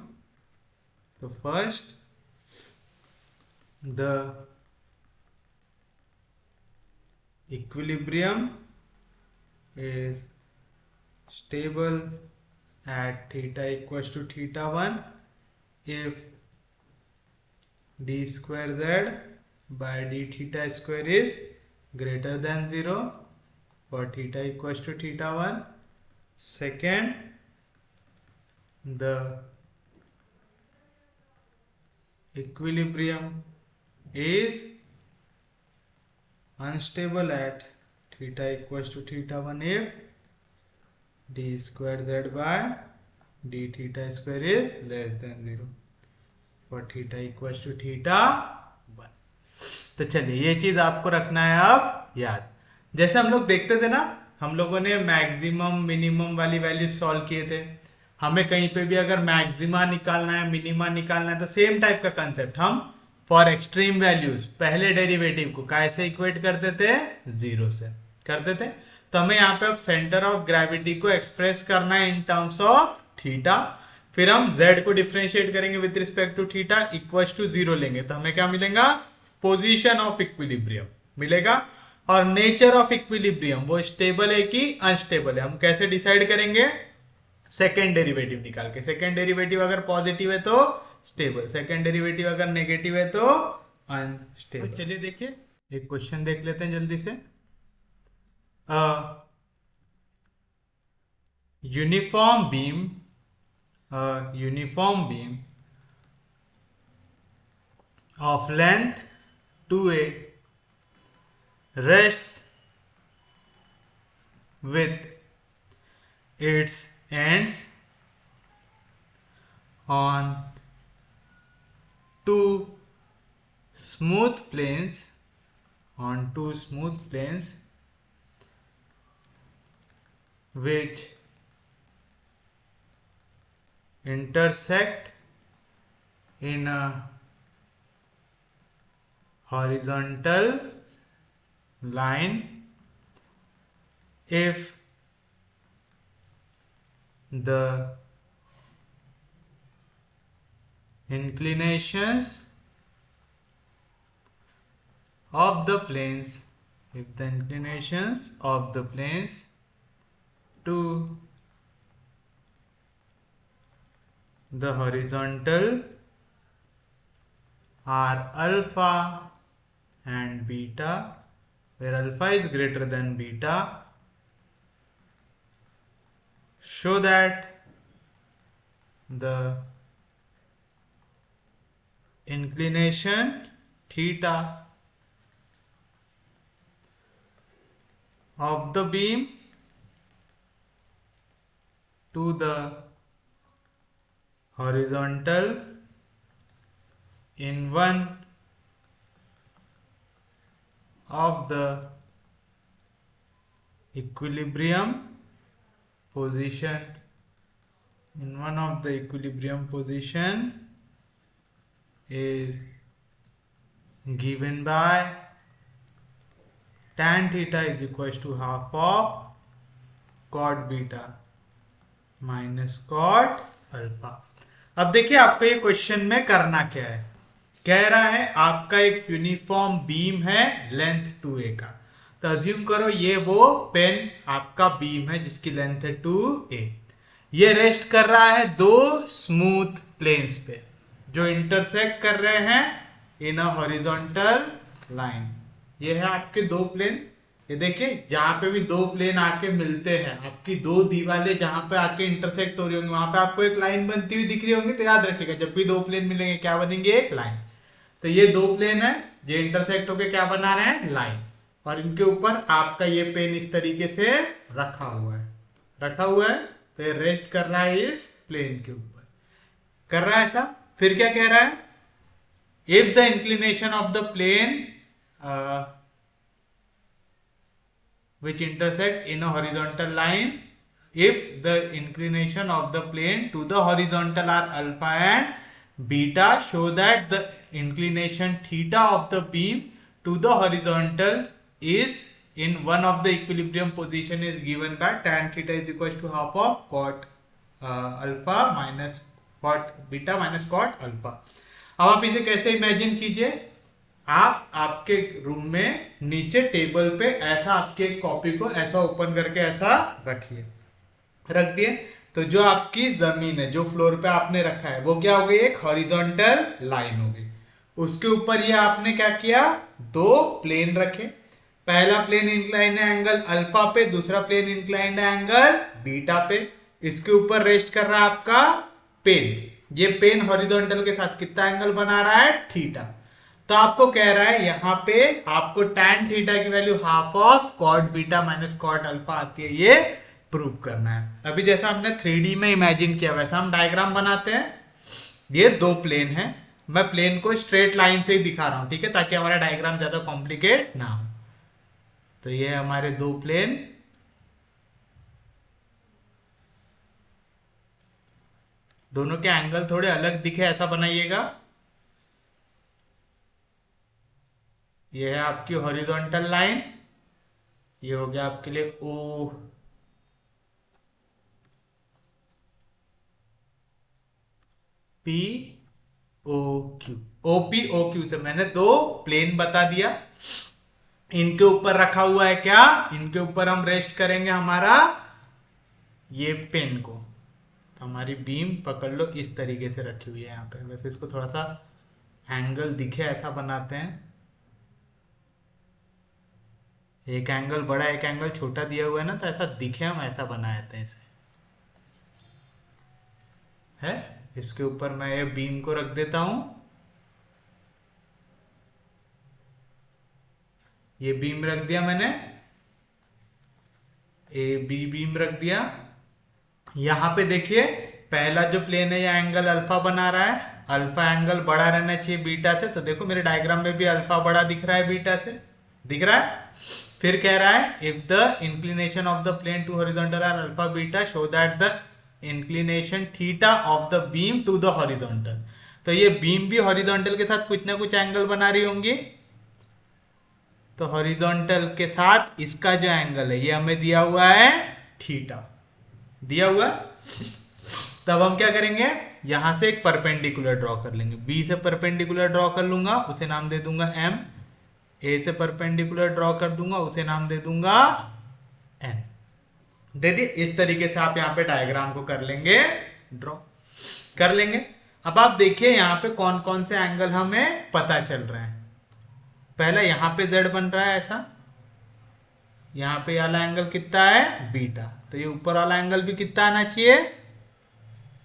तो first the equilibrium is stable at theta equals to theta 1 if d square z by d theta square is greater than 0 for theta equals to theta 1. Second, the equilibrium is unstable at theta equals to theta 1 if d square z by d theta square is less than 0 for theta equals to theta 1. तो चलिए ये चीज आपको रखना है अब याद। जैसे हम लोग देखते थे ना, हम लोगों ने मैक्सिमम मिनिमम वाली वैल्यू सॉल्व किए थे। हमें कहीं पे भी अगर मैक्सिमा निकालना है, मिनिमा निकालना है, तो सेम टाइप का कंसेप्ट हम फॉर एक्सट्रीम वैल्यूज पहले डेरिवेटिव को कैसे इक्वेट करते थे, जीरो से करते थे। तो हमें यहाँ पे अब सेंटर ऑफ ग्रेविटी को एक्सप्रेस करना है इन टर्म्स ऑफ थीटा। फिर हम z को डिफरेंशिएट करेंगे with respect to theta, equals to 0 लेंगे तो हमें क्या मिलेगा, पोजीशन ऑफ इक्विलिब्रियम मिलेगा। और नेचर ऑफ इक्विलिब्रियम वो स्टेबल है कि अनस्टेबल है, हम कैसे डिसाइड करेंगे, सेकेंड डेरिवेटिव निकाल के। सेकेंड डेरिवेटिव अगर पॉजिटिव है तो स्टेबल, सेकेंड डेरिवेटिव अगर नेगेटिव है तो अनस्टेबल। तो चलिए देखिए एक क्वेश्चन देख लेते हैं जल्दी से। Uniform beam of length 2a rests with its ends on two smooth planes which intersect in a horizontal line if the inclinations of the planes to the horizontal are alpha and beta, where alpha is greater than beta, show that the inclination theta of the beam to the horizontal in one of the equilibrium position is given by tan theta is equals to half of cot beta minus cot alpha. अब देखिए आपको ये question में करना क्या है, कह रहा है आपका एक यूनिफॉर्म बीम है लेंथ 2a का। तो अज्यूम करो ये वो पेन आपका बीम है जिसकी लेंथ है 2a। ये रेस्ट कर रहा है दो स्मूथ प्लेन्स पे जो इंटरसेक्ट कर रहे हैं इन अ हॉरिजॉन्टल लाइन। ये है आपके दो प्लेन, ये देखिए जहां पे भी दो प्लेन आके मिलते हैं, आपकी दो दीवारें जहां पे आके इंटरसेक्ट हो रही होंगी, वहां पे आपको एक लाइन बनती हुई दिख रही होंगी। तो याद रखिएगा जब भी दो प्लेन मिलेंगे क्या बनेंगे, एक लाइन। तो ये दो प्लेन है जो इंटरसेक्ट होके क्या बना रहे हैं, लाइन। और इनके ऊपर आपका ये पेन इस तरीके से रखा हुआ है तो ये रेस्ट कर रहा है इस प्लेन के ऊपर, कर रहा है ऐसा। फिर क्या कह रहा है, if the inclination of the plane which intersect in a horizontal line, if the inclination of the plane to the horizontal are alpha and beta, show that the inclination theta of the beam to the horizontal is in one of the equilibrium position is given by tan theta is equal to half of cot alpha minus cot beta minus cot alpha। अब आप इसे कैसे imagine कीजिए, आप आपके room में नीचे table पे ऐसा आपके कॉपी को ऐसा ओपन करके ऐसा रखिए, रख दिए। तो जो आपकी जमीन है, जो फ्लोर पे आपने रखा है, वो क्या हो गई, एक हॉरिजॉन्टल लाइन हो गई। उसके ऊपर ये आपने क्या किया, दो प्लेन रखे। पहला प्लेन इंक्लाइंड है एंगल अल्फा पे, दूसरा प्लेन इंक्लाइंड है एंगल बीटा पे। इसके ऊपर रेस्ट कर रहा है आपका पेन। ये पेन हॉरिजॉन्टल के साथ कितना एंगल बना रहा है, थीटा। तो आपको कह रहा है यहां पे आपको tan थीटा की value half of cot beta minus cot alpha आती है, ये प्रूव करना है। अभी जैसा हमने 3D में इमेजिन किया वैसा हम डायग्राम बनाते हैं। ये दो प्लेन है, मैं प्लेन को स्ट्रेट लाइन से ही दिखा रहा हूं, ठीक है, ताकि हमारा डायग्राम ज्यादा कॉम्प्लिकेट ना हो। तो ये हमारे दो प्लेन, दोनों के एंगल थोड़े अलग दिखे ऐसा बनाइएगा। ये है आपकी हॉरिजॉन्टल लाइन, ये हो गया आपके लिए O P O Q. OP O Q से मैंने दो प्लेन बता दिया। इनके ऊपर रखा हुआ है क्या, इनके ऊपर हम रेस्ट करेंगे हमारा ये पेन को। तो हमारी बीम पकड़ लो इस तरीके से रखी हुई है यहाँ पे। वैसे इसको थोड़ा सा एंगल दिखे ऐसा बनाते हैं, एक एंगल बड़ा एक एंगल छोटा दिया हुआ है ना, तो ऐसा दिखे हम ऐसा बना देते हैं इसे, है। इसके ऊपर मैं ये बीम को रख देता हूं, ये बीम रख दिया मैंने, ए बी बीम रख दिया। यहां पे देखिए पहला जो प्लेन है ये एंगल अल्फा बना रहा है, अल्फा एंगल बड़ा रहना चाहिए बीटा से। तो देखो मेरे डायग्राम में भी अल्फा बड़ा दिख रहा है बीटा से, दिख रहा है। फिर कह रहा है if the inclination of the plane to horizontal are alpha beta show that the inclination theta of the beam to the horizontal. तो ये बीम भी हॉरिजॉन्टल के साथ कुछ ना कुछ एंगल बना रही होंगी। तो हॉरिजॉन्टल के साथ इसका जो एंगल है ये हमें दिया हुआ है थीटा, दिया हुआ। तब हम क्या करेंगे, यहां से एक परपेंडिकुलर ड्रॉ कर लेंगे। बी से परपेंडिकुलर ड्रॉ कर लूंगा, उसे नाम दे दूंगा एम। ए से परपेंडिकुलर ड्रॉ कर दूंगा, उसे नाम दे दूंगा एन। दे दिए। इस तरीके से आप यहाँ पे डायग्राम को कर लेंगे, ड्रॉ कर लेंगे। अब आप देखिए यहाँ पे कौन कौन से एंगल हमें पता चल रहे हैं। पहला यहाँ पे z बन रहा है ऐसा, यहाँ पे वाला एंगल कितना है, बीटा। तो ये ऊपर वाला एंगल भी कितना आना चाहिए,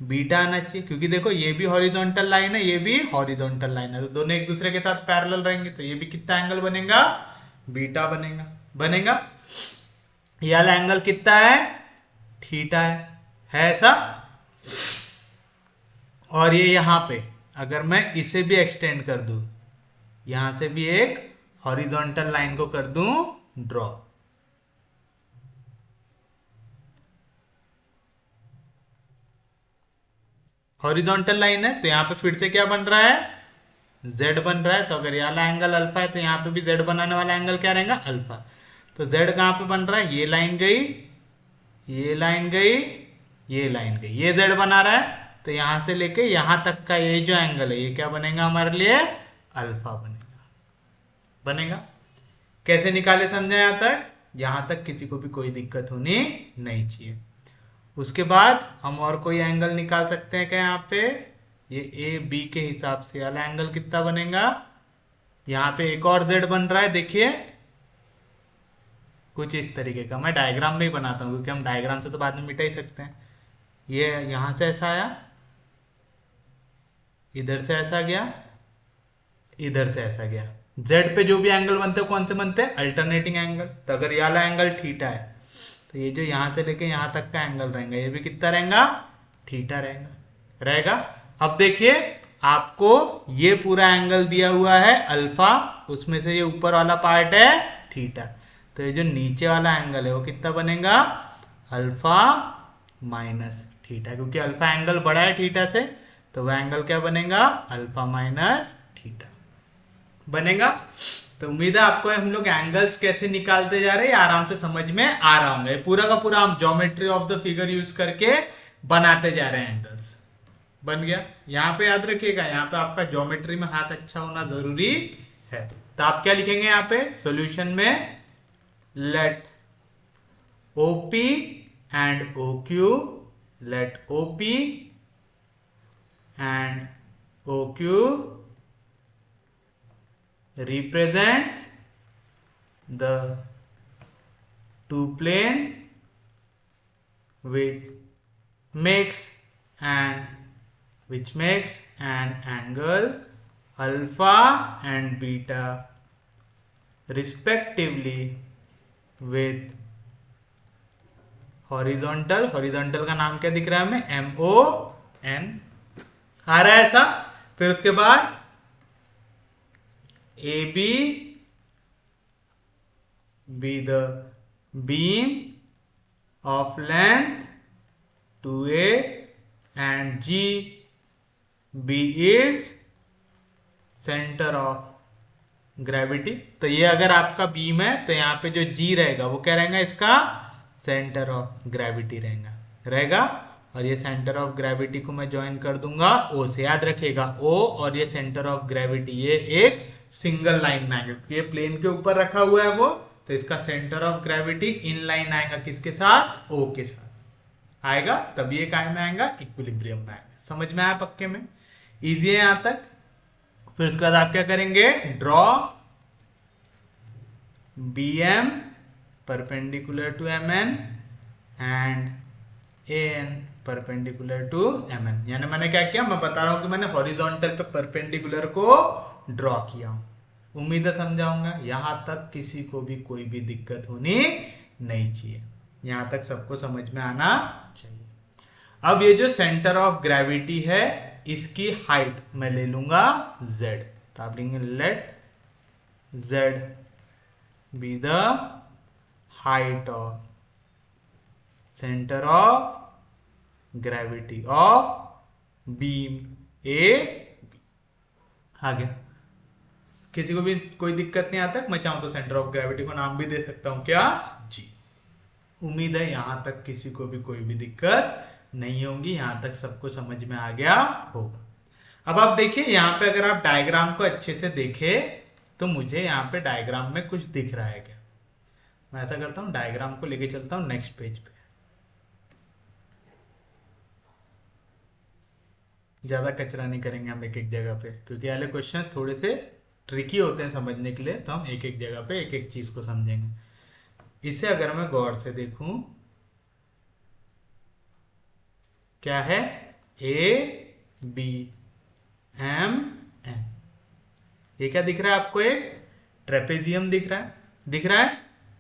बीटा आना चाहिए, क्योंकि देखो ये भी हॉरिजॉन्टल लाइन है, ये भी हॉरिजॉन्टल लाइन है, तो दोनों एक दूसरे के साथ पैरेलल रहेंगे। तो ये भी कितना एंगल बनेगा, बीटा बनेगा, बनेगा। ये वाला एंगल कितना है, थीटा है ऐसा। और ये यहां पे अगर मैं इसे भी एक्सटेंड कर दूं, यहां से भी एक हॉरिजॉन्टल लाइन को कर दूं ड्रॉ, हॉरिजॉन्टल लाइन है। तो यहां पे फिर से क्या बन रहा है, z बन रहा है। तो अगर ये वाला एंगल अल्फा है तो यहाँ पे भी z बनाने वाला एंगल क्या रहेगा, अल्फा। तो z कहां पे बन रहा है, ये लाइन गई, ये लाइन गई, ये लाइन गई, ये z बना रहा है। तो यहां से लेके यहां तक का ये जो एंगल है ये क्या बनेगा हमारे लिए, अल्फा बनेगा, बनेगा। कैसे निकाले समझा यहां तक, यहां तक किसी को भी कोई दिक्कत होनी नहीं चाहिए। उसके बाद हम और कोई एंगल निकाल सकते हैं क्या, यहाँ पे ये ए बी के हिसाब से वाला एंगल कितना बनेगा। यहाँ पे एक और z बन रहा है, देखिए कुछ इस तरीके का। मैं डायग्राम में ही बनाता हूँ क्योंकि हम डायग्राम से तो बाद में मिटा ही सकते हैं। ये यहां से ऐसा आया, इधर से ऐसा गया, इधर से ऐसा गया। z पे जो भी एंगल बनते हैं कौन से बनते हैं, अल्टरनेटिंग एंगल। तो अगर ये वाला एंगल थीटा है तो ये जो यहां से लेके यहां तक का एंगल रहेगा ये भी कितना रहेगा, थीटा रहेगा, रहेगा। अब देखिए आपको ये पूरा एंगल दिया हुआ है अल्फा, उसमें से ये ऊपर वाला पार्ट है थीटा। तो ये जो नीचे वाला एंगल है वो कितना बनेगा, अल्फा माइनस थीटा, क्योंकि अल्फा एंगल बड़ा है थीटा से। तो वह एंगल क्या बनेगा, अल्फा माइनस थीटा बनेगा। तो उम्मीद है आपको हम लोग एंगल्स कैसे निकालते जा रहे हैं आराम से समझ में आ रहा होंगे। पूरा का पूरा हम geometry of the figure use करके बनाते जा रहे हैं एंगल्स। बन गया। यहाँ पे याद रखिएगा, यहाँ पे आपका ज्योमेट्री में हाथ अच्छा होना जरूरी है। तो आप क्या लिखेंगे यहाँ पे सॉल्यूशन में, late OP and OQ, let OP and OQ represents the two plane which makes an angle alpha and beta respectively with horizontal का नाम क्या दिख रहा है हमें, MON आ रहा है ऐसा। फिर उसके बाद AB be the beam of length 2A and G be its center of gravity। तो ये अगर आपका बीम है तो यहाँ पे जो G रहेगा वो क्या रहेगा, इसका सेंटर ऑफ ग्रेविटी रहेगा। और ये सेंटर ऑफ ग्रेविटी को मैं ज्वाइन कर दूंगा O से, याद रखिएगा O और ये सेंटर ऑफ ग्रेविटी ये एक सिंगल लाइन में आएगा, क्योंकि ये प्लेन के ऊपर रखा हुआ है वो, तो इसका centre of gravity in line आएगा किसके साथ, O के साथ आएगा, तभी ये काय में आएगा, इक्विलिब्रियम में आएगा। समझ में आया पक्के में, इजी है यहां तक। फिर उसके बाद आप क्या करेंगे, draw BM perpendicular to MN and AN perpendicular to MN। यानी मैंने क्या किया, मैं बता रहा हूं कि मैंने हॉरिजॉन्टल पे परपेंडिकुलर को ड्रॉ किया हूं। उम्मीद है समझाऊंगा, यहां तक किसी को भी कोई भी दिक्कत होनी नहीं चाहिए, यहां तक सबको समझ में आना चाहिए। अब ये जो सेंटर ऑफ ग्रेविटी है इसकी हाइट मैं ले लूंगा Z, तो आप लेंगे late Z be the height of center of gravity of beam A। आगे किसी को भी कोई दिक्कत नहीं आता, मैं चाहूं तो सेंटर ऑफ ग्रेविटी को नाम भी दे सकता हूं क्या, G। उम्मीद है यहां तक किसी को भी कोई भी दिक्कत नहीं होगी, यहां तक सबको समझ में आ गया होगा। अब आप देखिए यहाँ पे अगर आप डायग्राम को अच्छे से देखें तो मुझे यहाँ पे डायग्राम में कुछ दिख रहा है क्या, मैं ऐसा करता हूं डायग्राम को लेके चलता हूं नेक्स्ट पेज पे, ज्यादा कचरा नहीं करेंगे हम एक एक जगह पे, क्योंकि वाले क्वेश्चन थोड़े से ट्रिकी होते हैं समझने के लिए, तो हम एक एक जगह पे एक एक चीज को समझेंगे। इसे अगर मैं गौर से देखूं, क्या है, ABMN, ये क्या दिख रहा है आपको, एक ट्रेपेजियम दिख रहा है,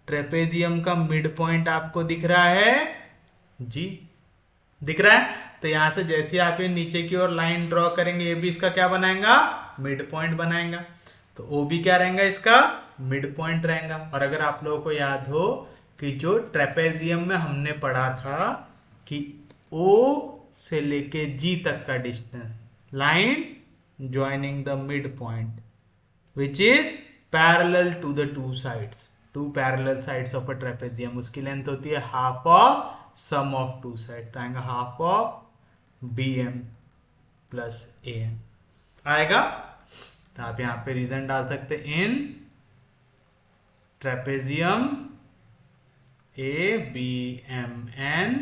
ट्रेपेजियम का मिड पॉइंट आपको दिख रहा है जी, दिख रहा है। तो यहां से जैसे आप ये नीचे की ओर लाइन ड्रॉ करेंगे, ये भी इसका क्या बनाएगा, मिड पॉइंट बनाएगा, तो ओ भी क्या रहेगा, इसका मिड पॉइंट रहेगा। और अगर आप लोगों को याद हो कि जो ट्रेपेजियम में हमने पढ़ा था कि O से लेके G तक का distance, line joining the mid point which is parallel to the two parallel sides of a trapezium, उसकी लेंथ होती है half of sum of two side, तो आएगा half of BM plus AN आएगा। तो आप यहाँ पे रीजन डाल सकते हैं, इन ट्रेपेजियम ABMN,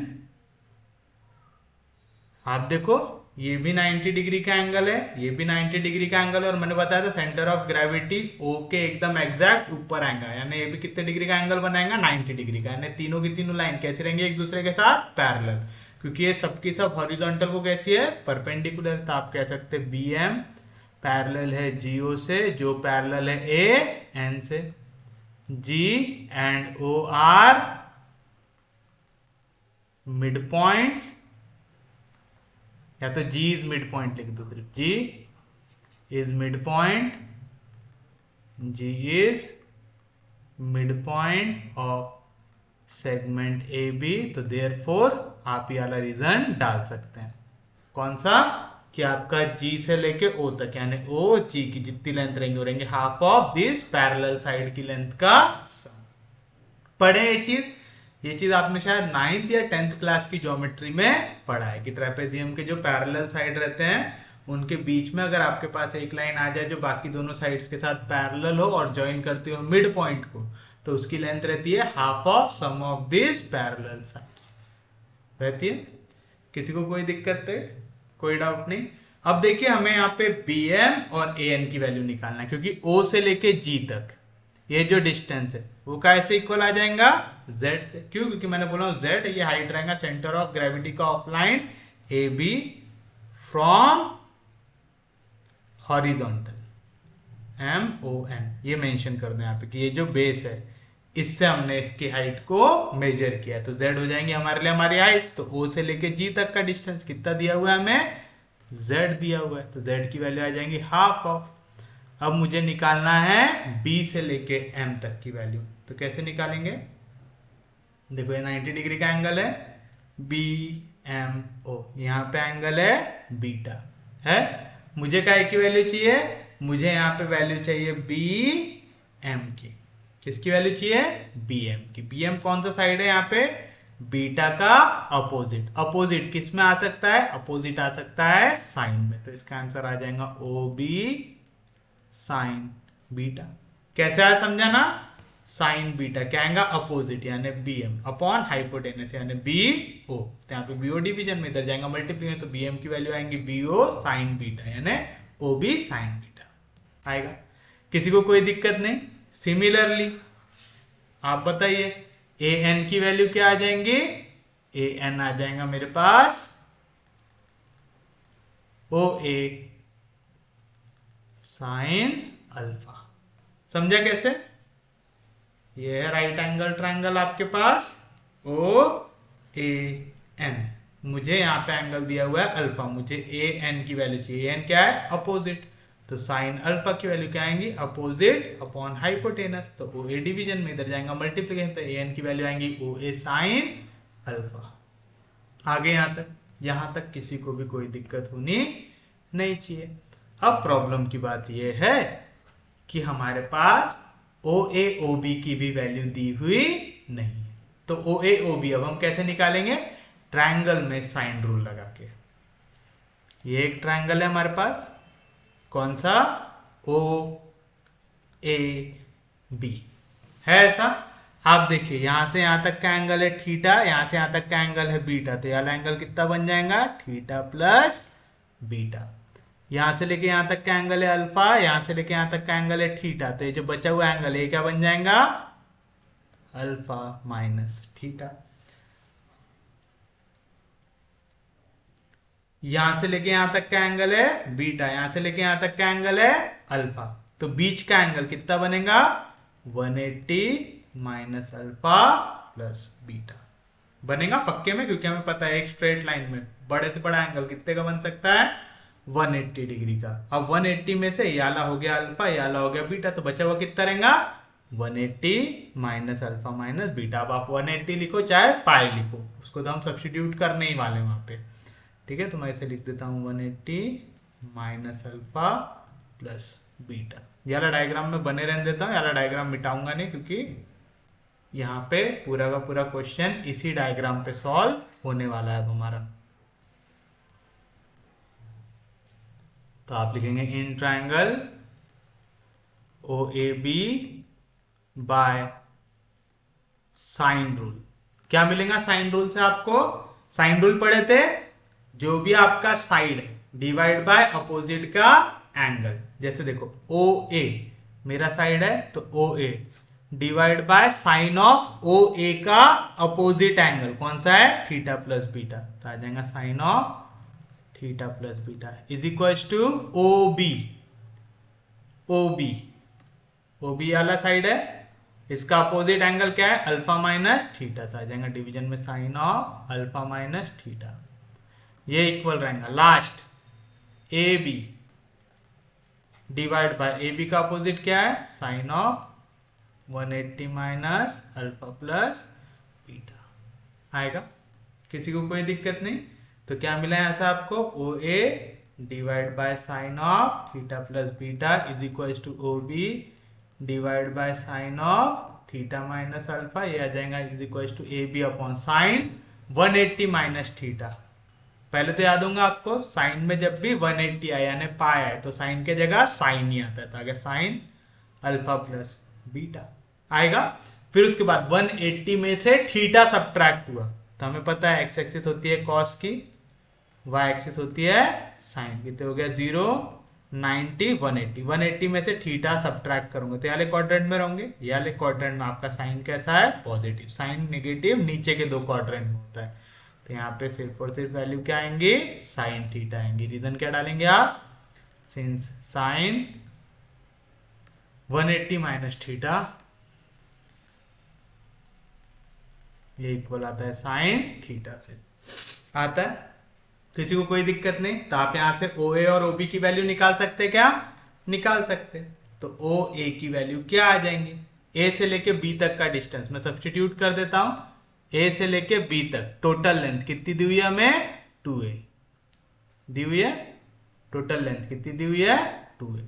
आप देखो ये भी 90 डिग्री का एंगल है, ये भी 90 डिग्री का एंगल है, और मैंने बताया था सेंटर ऑफ ग्रेविटी O के एकदम एग्जैक्ट ऊपर आएगा, यानी ये भी कितने डिग्री का एंगल बनाएगा, 90 डिग्री का। यानी तीनों की तीनों लाइन कैसे रहेंगे, एक दूसरे के साथ पैरेलल, क्योंकि ये सबकी सब हॉरिजॉन्टल को कैसी है, परपेंडिकुलर। तो आप कह सकते हैं BM पैरेलल है GO से, जो पैरेलल है AN से, G and O are mid points, या तो G इज मिड पॉइंट लिख दो सिर्फ, G is mid point, G is mid point of segment AB। तो देयरफॉर आप ये वाला रीजन डाल सकते हैं, कौन सा, कि आपका G से लेके O तक, यानी O G की जितनी लेंथ रहेंगे वो रहेंगे half of this parallel side की लेंथ का सम। पढ़े ये चीज आपने शायद 9th या 10th क्लास की ज्योमेट्री में पढ़ा है कि ट्रेपेजियम के जो पैरेलल साइड रहते हैं उनके बीच में अगर आपके पास एक लाइन आ जाए जो बाकी दोनों साइड्स के साथ पैरेलल हो और ज्वाइन करती हो मिड पॉइंट को, तो उसकी लेंथ रहती है half of sum of this parallel sides रहती है। किसी को कोई दिक्कत है? कोई डाउट नहीं। अब देखिए हमें यहाँ पे bm और an की वैल्यू निकालना है, क्योंकि o से लेके g तक ये जो डिस्टेंस है वो कैसे इक्वल आ जाएगा? z से। क्यों? क्योंकि मैंने बोला z ये हाइट रहेगा सेंटर ऑफ ग्रेविटी का of line A B from horizontal M O N, ये मेंशन कर दो यहाँ पे कि ये जो बेस है इससे हमने इसकी हाइट को मेजर किया है, तो z हो जाएंगे हमारे लिए हमारी हाइट। तो o से लेके g तक का डिस्टेंस कितना दिया हुआ है हमें? z दिया हुआ है, तो z की वैल्यू आ जाएंगी हाफ ऑफ। अब मुझे निकालना है b से लेके m तक की वैल्यू, तो कैसे निकालेंगे? देखो ये 90 डिग्री का एंगल है बी एम ओ, यहाँ पे एंगल है बीटा है। मुझे काय की वैल्यू चाहिए? मुझे यहाँ पे वैल्यू चाहिए बी एम की। किसकी वैल्यू चाहिए? बी एम की। बी एम कौन सा साइड है यहाँ पे? बीटा का अपोजिट। अपोजिट किस में आ सकता है? अपोजिट आ सकता है साइन में, तो इसका आंसर आ जाएगा ओ बी साइन बीटा। कैसे आया समझा ना? साइन बीटा क्या आएगा? अपोजिट यानी बी एम अपॉन हाइपोटेनस यानी बी ओ, तो यहाँ पे बी ओ डिवीजन में इधर जाएगा मल्टीप्लाई, तो बी एम की वैल्यू आएंगी बी ओ साइन बीटा यानी ओ बी साइन बीटा आएगा। किसी को कोई दिक्कत नहीं? सिमिलरली आप बताइए ए एन की वैल्यू क्या आ जाएंगी? ए एन आ जाएगा मेरे पास ओ ए साइन अल्फा। समझा कैसे? ये है राइट एंगल ट्रायंगल आपके पास ओ ए एन। मुझे यहाँ पे एंगल दिया हुआ है अल्फा, मुझे ए एन की वैल्यू चाहिए। एन क्या है? अपोजिट, तो साइन अल्फा की वैल्यू क्या आएंगी? अपोजिट अपॉन हाइपोटेनस, तो ओ ए डिवीजन में इधर जाएगा मल्टीप्लिकेशन, तो ए एन की वैल्यू आएंगी ओ ए साइन अल्फा। आगे यहाँ तक किसी को भी कोई दिक्कत होनी नहीं चाहिए। अब प्रॉब्लम की बात यह है कि हमारे पास ओ ए ओ बी की भी वैल्यू दी हुई नहीं है, तो ओ ए ओ बी अब हम कैसे निकालेंगे? ट्रायंगल में साइन रूल लगा के। ये एक ट्रायंगल है हमारे पास, कौन सा? ओ ए बी है ऐसा। आप देखिए यहां से यहां तक का एंगल है थीटा, यहां से यहां तक का एंगल है बीटा, तो यह एंगल कितना बन जाएगा? Theta plus beta. यहां से लेके यहां तक का एंगल है अल्फा, यहां से लेके यहां तक का एंगल है थीटा, तो ये जो बचा हुआ एंगल है क्या बन जाएगा? Alpha minus theta. यहां से लेके यहां तक का एंगल है बीटा, यहां से लेके यहां तक का एंगल है अल्फा, तो बीच का एंगल कितना बनेगा? 180 माइनस अल्फा प्लस बीटा बनेगा पक्के में, क्योंकि हमें पता है एक स्ट्रेट लाइन में बड़े से बड़ा एंगल कितने का बन सकता है? 180 डिग्री का। अब 180 में से याला हो गया अल्फा, याला हो गया बीटा, तो बचा हुआ कितना रहेगा? 180 माइनस अल्फा माइनस बीटा। अब आप 180 लिखो चाहे पाई लिखो, उसको तो हम सब्स्टिट्यूट करने ही वाले वहां पे, ठीक है। तो मैं इसे लिख देता हूं 180 माइनस अल्फा प्लस बीटा। ये वाला डायग्राम में बने रहने देता हूँ, ये वाला डायग्राम मिटाऊंगा नहीं, क्योंकि यहाँ पे पूरा का पूरा क्वेश्चन इसी डायग्राम पे सॉल्व होने वाला है अब हमारा। तो आप लिखेंगे in triangle O A B by sine rule. क्या मिलेगा साइन रूल से आपको? साइन रूल पढ़े थे, जो भी आपका साइड है डिवाइड बाय अपोजिट का एंगल। जैसे देखो ओ ए मेरा साइड है, तो O A divide by sine of O A का अपोजिट एंगल कौन सा है? थीटा प्लस बीटा, तो आ जाएगा sine of theta plus beta is equal to O B. O B, O B वाला साइड है, इसका अपोजिट एंगल क्या है? अल्फा माइनस थीटा, तो आ जाएगा डिवीजन में sine of alpha minus theta, ये इक्वल रहेगा। Last A B divide by A B का अपोजिट क्या है? Sine of 180 minus alpha plus beta आएगा। किसी को कोई दिक्कत नहीं? तो क्या मिला है ऐसा आपको? O A divide by sine of theta plus beta is equal to O B divide by sine of theta minus alpha, ये आ जाएगा is equal to A B upon sine 180 minus theta पहले तो याद होगा आपको, साइन में जब भी 180 आए यानी पाई आए तो साइन के जगह साइन ही आता है, तो आगे साइन अल्फा प्लस बीटा आएगा। फिर उसके बाद 180 में से थीटा सब्ट्रैक्ट हुआ, तो हमें पता है एक्स एक्सिस होती है कॉस की, वाई एक्सिस होती है साइन, कितने हो गया 0 90 180, 180 में से थीटा सब्ट्रैक्ट करूंगा तो ये वाले क्वाड्रेंट में रहूंगे, ये वाले क्वाड्रेंट में आपका साइन कैसा है पॉजिटिव, साइन नेगेटिव नीचे के दो क्वाड्रेंट में होता है, तो यहाँ पे सिर्फ और सिर्फ वैल्यू क्या आएंगी साइन थीटा आएंगी। रीजन क्या डालेंगे आप, सिंस साइन 180 माइनस थीटा ये इक्वल आता है साइन थीटा से, आता है किसी को कोई दिक्कत नहीं। तो आप यहां से ओ ए और ओ बी की वैल्यू निकाल सकते, क्या निकाल सकते, तो ओ ए की वैल्यू क्या आ जाएंगी, ए से लेके बी तक का डिस्टेंस मैं सब्सटीट्यूट कर देता हूं, ए से लेके बी तक टोटल लेंथ कितनी दी हुई है हमें 2a दी हुई है, टोटल लेंथ कितनी दी हुई है 2a,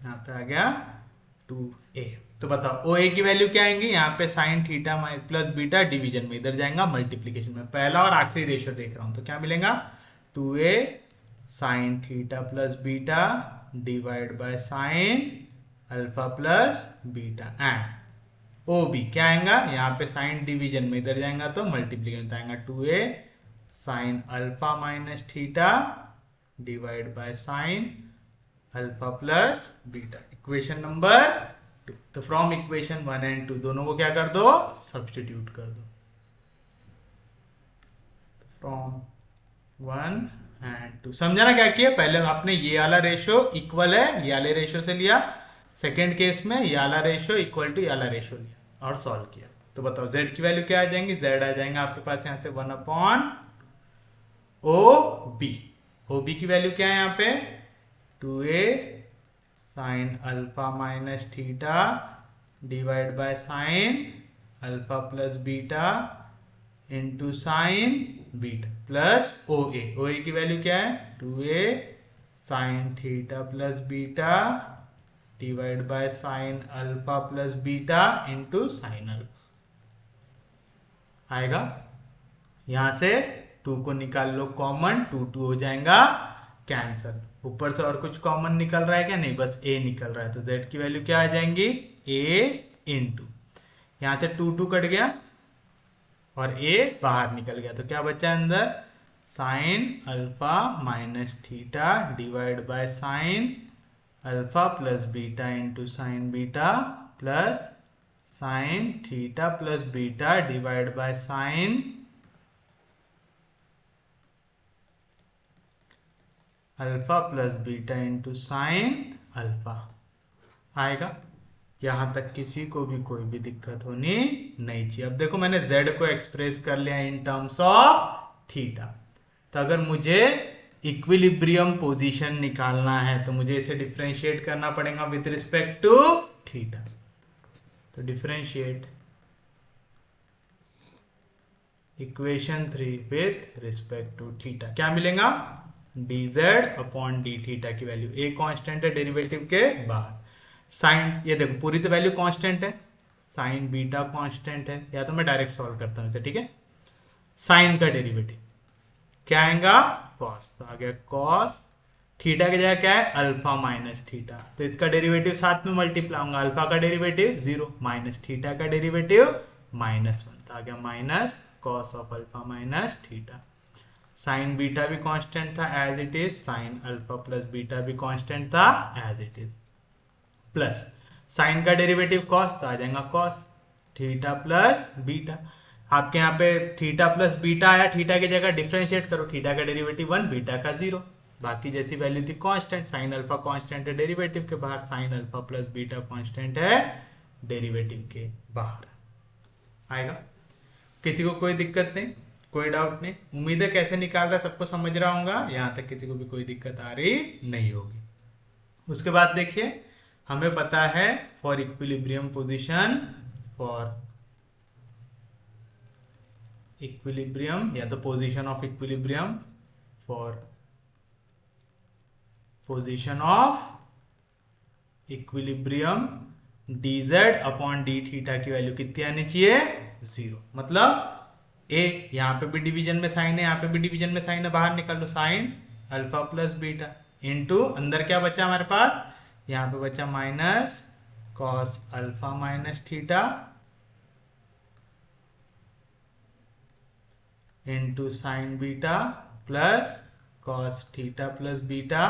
यहाँ पे आ गया 2a। तो बताओ ओ ए की वैल्यू क्या आएंगी, यहाँ पे sign theta plus beta division में, इधर जाएगा मल्टीप्लीकेशन में, पहला और आखिरी रेशियो देख रहा हूं तो क्या मिलेगा 2a sine theta plus beta divide by sine alpha plus beta and O B क्या आएगा, यहाँ पे साइन डिवीजन में इधर जाएगा तो मल्टीप्लीकेशन में आएगा 2a sine alpha minus theta divide by sine alpha plus beta, equation number 2। तो फ्रॉम इक्वेशन 1 एंड 2 दोनों को क्या कर दो सब्स्टिट्यूट कर दो, फ्रॉम 1 एंड 2 समझाना क्या किया, पहले आपने ये वाला रेशियो इक्वल है ये वाले रेशियो से लिया, सेकेंड केस में ये वाला रेशियो इक्वल टू ये वाला रेशियो लिया और सॉल्व किया। तो बताओ z की वैल्यू क्या आ जाएंगी, z आ जाएंगे आपके पास यहां से 1 अपॉन ओ बी की वैल्यू क्या है यहाँ पे 2a sine alpha minus theta divide by sine alpha plus beta into sine beta plus O A की वैल्यू क्या है 2a sine theta plus beta divide by sine alpha plus beta into sine alpha आएगा। यहां से 2 को निकाल लो common, 2 हो जाएगा कैंसल, ऊपर से और कुछ कॉमन निकल रहा है क्या, नहीं बस a निकल रहा है, तो z की वैल्यू क्या आ जाएंगी a इंटू यहां से 2 कट गया और a बाहर निकल गया, तो क्या बचा अंदर sign alpha minus theta divide by sine alpha plus beta into sine beta plus sine theta plus beta divide by sine alpha plus beta into sine alpha आएगा। यहां तक किसी को भी कोई भी दिक्कत होनी नहीं चाहिए। अब देखो मैंने z को एक्सप्रेस कर लिया इन टर्म्स ऑफ थीटा, तो अगर मुझे इक्विलिब्रियम पोजीशन निकालना है तो मुझे इसे डिफरेंशिएट करना पड़ेगा विद रिस्पेक्ट टू थीटा, तो differentiate equation 3 with respect to theta क्या मिलेगा dz अपॉन डी थीटा की वैल्यू, a कांस्टेंट है डेरिवेटिव के बाहर, साइन ये देखो पूरी तो वैल्यू कांस्टेंट है, साइन बीटा कांस्टेंट है, या तो मैं डायरेक्ट सॉल्व करता हूं इसे, ठीक है साइन का डेरिवेटिव क्या आएगा कॉस, तो आ गया कॉस, थीटा की जगह क्या है अल्फा माइनस थीटा, तो इसका डेरिवेटिव साथ में मल्टीप्लाई होगा, अल्फा का डेरिवेटिव 0 माइनस थीटा का डेरिवेटिव -1, तो आ गया minus cos of alpha minus theta, sine beta भी कांस्टेंट था as it is, sine alpha plus beta भी कांस्टेंट था as it is, plus sine का डेरिवेटिव कॉस, तो आ जाएगा कॉस थीटा प्लस बीटा, आपके यहाँ पे थीटा प्लस बीटा आया, थीटा की जगह डिफरेंशिएट करो, थीटा का डेरिवेटिव 1 बीटा का 0, बाकी जैसी वैल्यू थी कांस्टेंट, साइन अल्फा कांस्टेंट है डेरिवेटिव के बाहर, sign alpha plus beta constant है डेरिवेटिव के बाहर आएगा। किसी को कोई दिक्कत नहीं, कोई डाउट नहीं, उम्मीद है कैसे निकाल रहा है सबको समझ रहा होगा, यहां तक किसी को भी कोई दिक्कत आ रही नहीं होगी। उसके बाद देखिए हमें पता है for equilibrium position, for equilibrium या तो position of equilibrium, for position of equilibrium dz upon D theta की वैल्यू कितनी आनी चाहिए 0, मतलब ए, यहाँ पे भी डिवीजन में साइन है, यहाँ पे भी डिवीजन में साइन है, बाहर निकाल लो sine alpha plus beta into अंदर क्या बचा हमारे पास, यहाँ पे बचा minus cos alpha minus theta into sine beta plus cos theta plus beta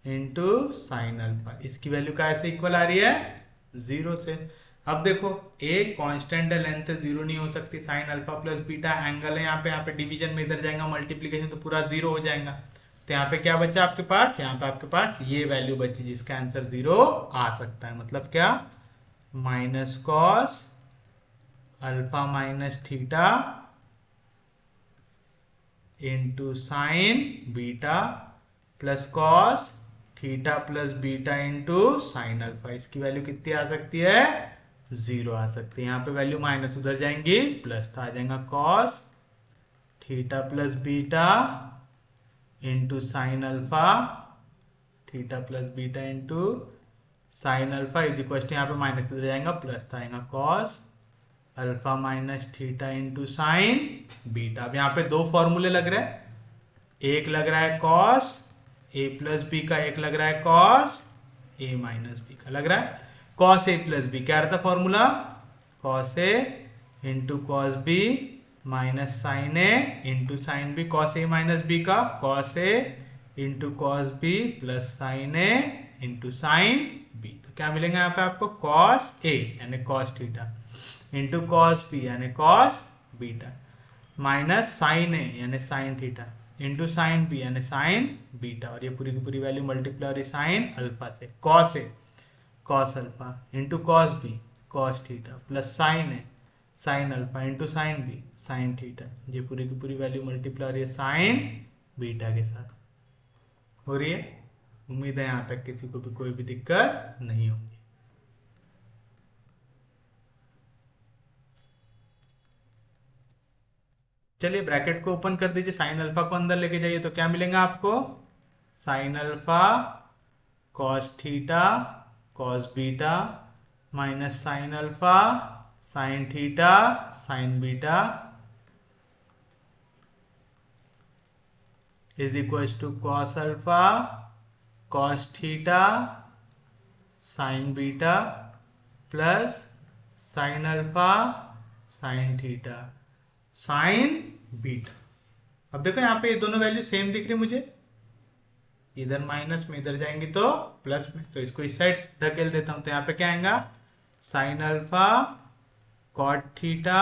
into sine alpha. इसकी वैल्यू कैसे इक्वल आ रही है, 0 से। अब देखो ए कांस्टेंट है, लेंथ 0 नहीं हो सकती, sign alpha plus beta angle है यहाँ पे डिवीजन में इधर जाएगा मल्टीप्लीकेशन तो पूरा 0 हो जाएगा। तो यहाँ पे क्या बचा आपके पास, यहाँ पे आपके पास ये वैल्यू बची जिसका आंसर 0 आ सकता है। मतलब क्या, minus cos alpha minus theta into sine beta plus cos theta plus beta into sine alpha. इसकी वैल्यू कितनी आ सकती है, 0 आ सकती है। यहाँ पे वैल्यू माइनस उधर जाएंगी प्लस, तो आ जाएगा cos theta plus beta into sine alpha theta plus beta into sine alpha is equal to, यहाँ पे माइनस इधर जाएगा प्लस, तो आएगा cos alpha minus theta into sine beta. अब यहाँ पे दो फॉर्मूले लग रहे हैं, एक लग रहा है कॉस ए प्लस बी का, एक लग रहा है कॉस ए माइनस बी का। लग रहा है कॉस ए प्लस बी, क्या रहता formula, cos A into cos B minus sine A into sine B, cos A minus B का cos A into cos B plus sine A into sine B. तो क्या मिलेगा यहाँ पे आपको, cos A यानी cos theta into cos B यानी cos beta minus sine A यानी sine theta into sine B यानी साइन बीटा, और ये पूरी की पूरी वैल्यू मल्टीप्लाई हो रही साइन अल्फा से, cos A cos alpha into cos B cos theta plus sine A sine alpha into sine B sine theta. ये पूरी की पूरी वैल्यू मल्टीप्लाई हो रही है साइन बीटा के साथ। हो रही है, उम्मीद है यहां तक किसी को भी कोई भी दिक्कत नहीं होगी। चलिए ब्रैकेट को ओपन कर दीजिए, साइन अल्फा को अंदर लेके जाइए तो क्या मिलेगा आपको, sine alpha cos theta cos beta minus sine alpha sine theta sine beta is equal to cos alpha cos theta sine beta plus sine alpha sine theta sine beta. अब देखो यहाँ पे ये दोनों वैल्यू सेम दिख रही मुझे, इधर माइनस में इधर जाएंगे तो प्लस में, तो इसको इस साइड धकेल देता हूं। तो यहाँ पे क्या आएगा, sine alpha cot theta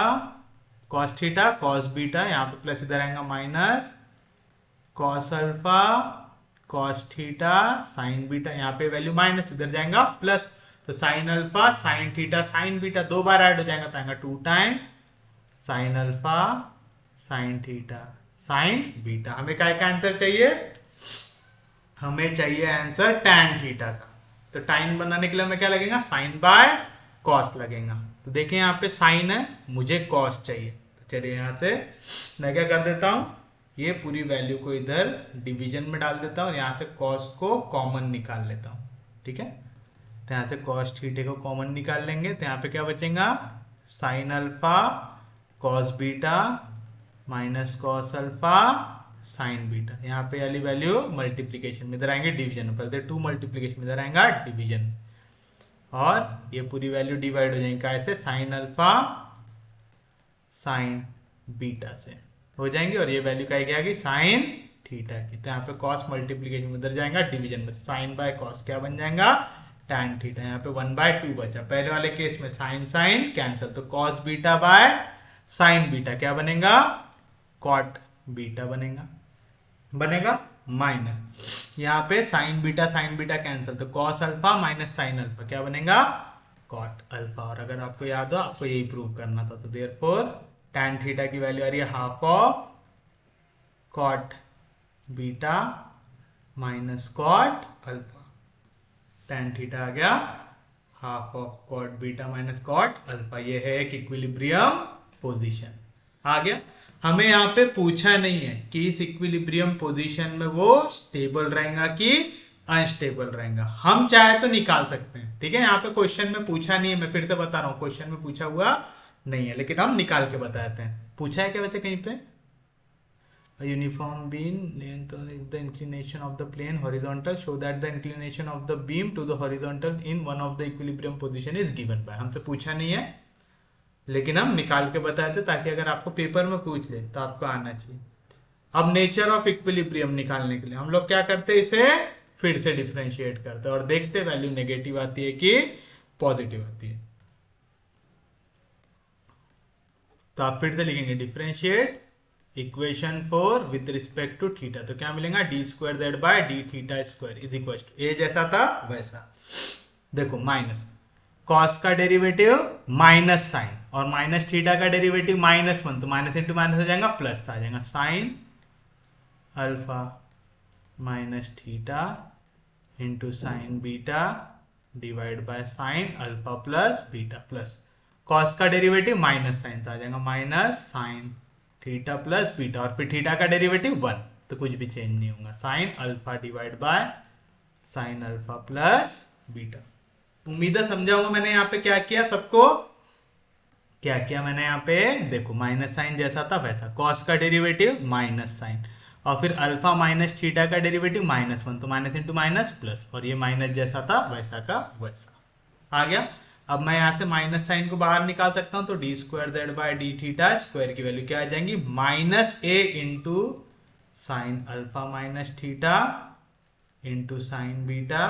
cos beta, यहाँ पे प्लस इधर आएगा minus cos alpha cos theta sine beta, यहाँ पे वैल्यू माइनस इधर जाएगा प्लस, तो sine alpha sine theta sine beta दो बार ऐड हो जाएगा तो आएगा 2 times sine alpha sine theta sine beta. हमें क्या का आंसर चाहिए, हमें चाहिए आंसर tan थीटा का। तो tan बनाने के लिए हमें क्या लगेगा, साइन बाय कॉस लगेगा। तो देखिए यहाँ पे साइन है, मुझे कॉस चाहिए, तो चलिए यहाँ से मैं क्या कर देता हूँ, ये पूरी वैल्यू को इधर डिवीजन में डाल देता हूँ और यहाँ से कॉस को कॉमन निकाल लेता हूँ। ठीक है, तो यहाँ से कॉस थीटे को कॉमन निकाल लेंगे तो यहाँ पे क्या बचेगा, sign alpha cos beta minus cos alpha sign beta. यहाँ पे वाली वैल्यू मल्टीप्लीकेशन में इधर आएंगे डिवीजन में, पहले 2 मल्टीप्लीकेशन में इधर आएगा डिवीजन, और ये पूरी वैल्यू डिवाइड हो जाएंगे कैसे, साइन अल्फा साइन बीटा से हो जाएंगे, और ये वैल्यू क्या आ गई साइन थीटा की। तो यहाँ पे कॉस मल्टीप्लीकेशन में इधर जाएगा डिवीजन में, साइन बाय कॉस क्या बन जाएगा tan थीटा। यहाँ पे 1/2 बचा, पहले वाले केस में साइन साइन कैंसिल, तो cos beta by sine beta क्या बनेगा, कॉट बीटा बनेगा माइनस, यहाँ पे साइन बीटा कैंसिल, तो cos alpha minus sine alpha क्या बनेगा, कॉट अल्फा। और अगर आपको याद हो, आपको यही प्रूव करना था, तो देयरफॉर tan थीटा की वैल्यू आ रही है half of cot beta minus cot alpha. tan theta आ गया half of cot beta minus cot alpha. ये है एक इक्विलिब्रियम पोजीशन आ गया। हमें यहाँ पे पूछा नहीं है कि इस इक्विलिब्रियम पोजीशन में वो स्टेबल रहेगा कि अनस्टेबल रहेगा, हम चाहे तो निकाल सकते हैं। ठीक है, यहाँ पे क्वेश्चन में पूछा नहीं है, मैं फिर से बता रहा हूँ क्वेश्चन में पूछा हुआ नहीं है, लेकिन हम निकाल के बताते हैं। पूछा है क्या वैसे कहीं पे? A uniform beam length is the inclination of the plane horizontal, show that the inclination of the beam to the horizontal in one of the equilibrium position is given by। हमसे पूछा नहीं है लेकिन हम निकाल के बताते ताकि अगर आपको पेपर में पूछ ले तो आपको आना चाहिए। अब नेचर ऑफ इक्विलिब्रियम निकालने के लिए हम लोग क्या करते हैं, इसे फिर से डिफरेंशिएट करते हैं और देखते हैं वैल्यू नेगेटिव आती है कि पॉजिटिव आती है। तो आप फिर से लिखेंगे differentiate equation for with respect to theta, तो क्या मिलेगा d square Z by D theta square is equal to A जैसा था वैसा। देखो माइनस कॉस का डेरिवेटिव माइनस साइन और माइनस थीटा का डेरिवेटिव -1, तो माइनस इंटू माइनस हो जाएगा प्लस, तो आ जाएगा sign alpha minus theta into sine beta divide by sine alpha plus beta plus cos का डेरिवेटिव माइनस साइन, तो आ जाएगा minus sign theta plus beta और फिर थीटा का डेरिवेटिव 1, तो कुछ भी चेंज नहीं होगा, sign alpha divide by sine alpha plus beta. उम्मीद है समझा होगा मैंने यहाँ पे क्या किया, सबको क्या किया मैंने यहाँ पे, देखो माइनस साइन जैसा था वैसा, कॉस का डेरिवेटिव माइनस साइन और फिर अल्फा माइनस थीटा का डेरिवेटिव -1, तो माइनस इंटू माइनस प्लस और ये माइनस जैसा था वैसा का वैसा आ गया। अब मैं यहाँ से माइनस साइन को बाहर निकाल सकता हूँ, तो D square Z by D theta square की वैल्यू क्या आ जाएंगी, -a into sine alpha minus theta into sine beta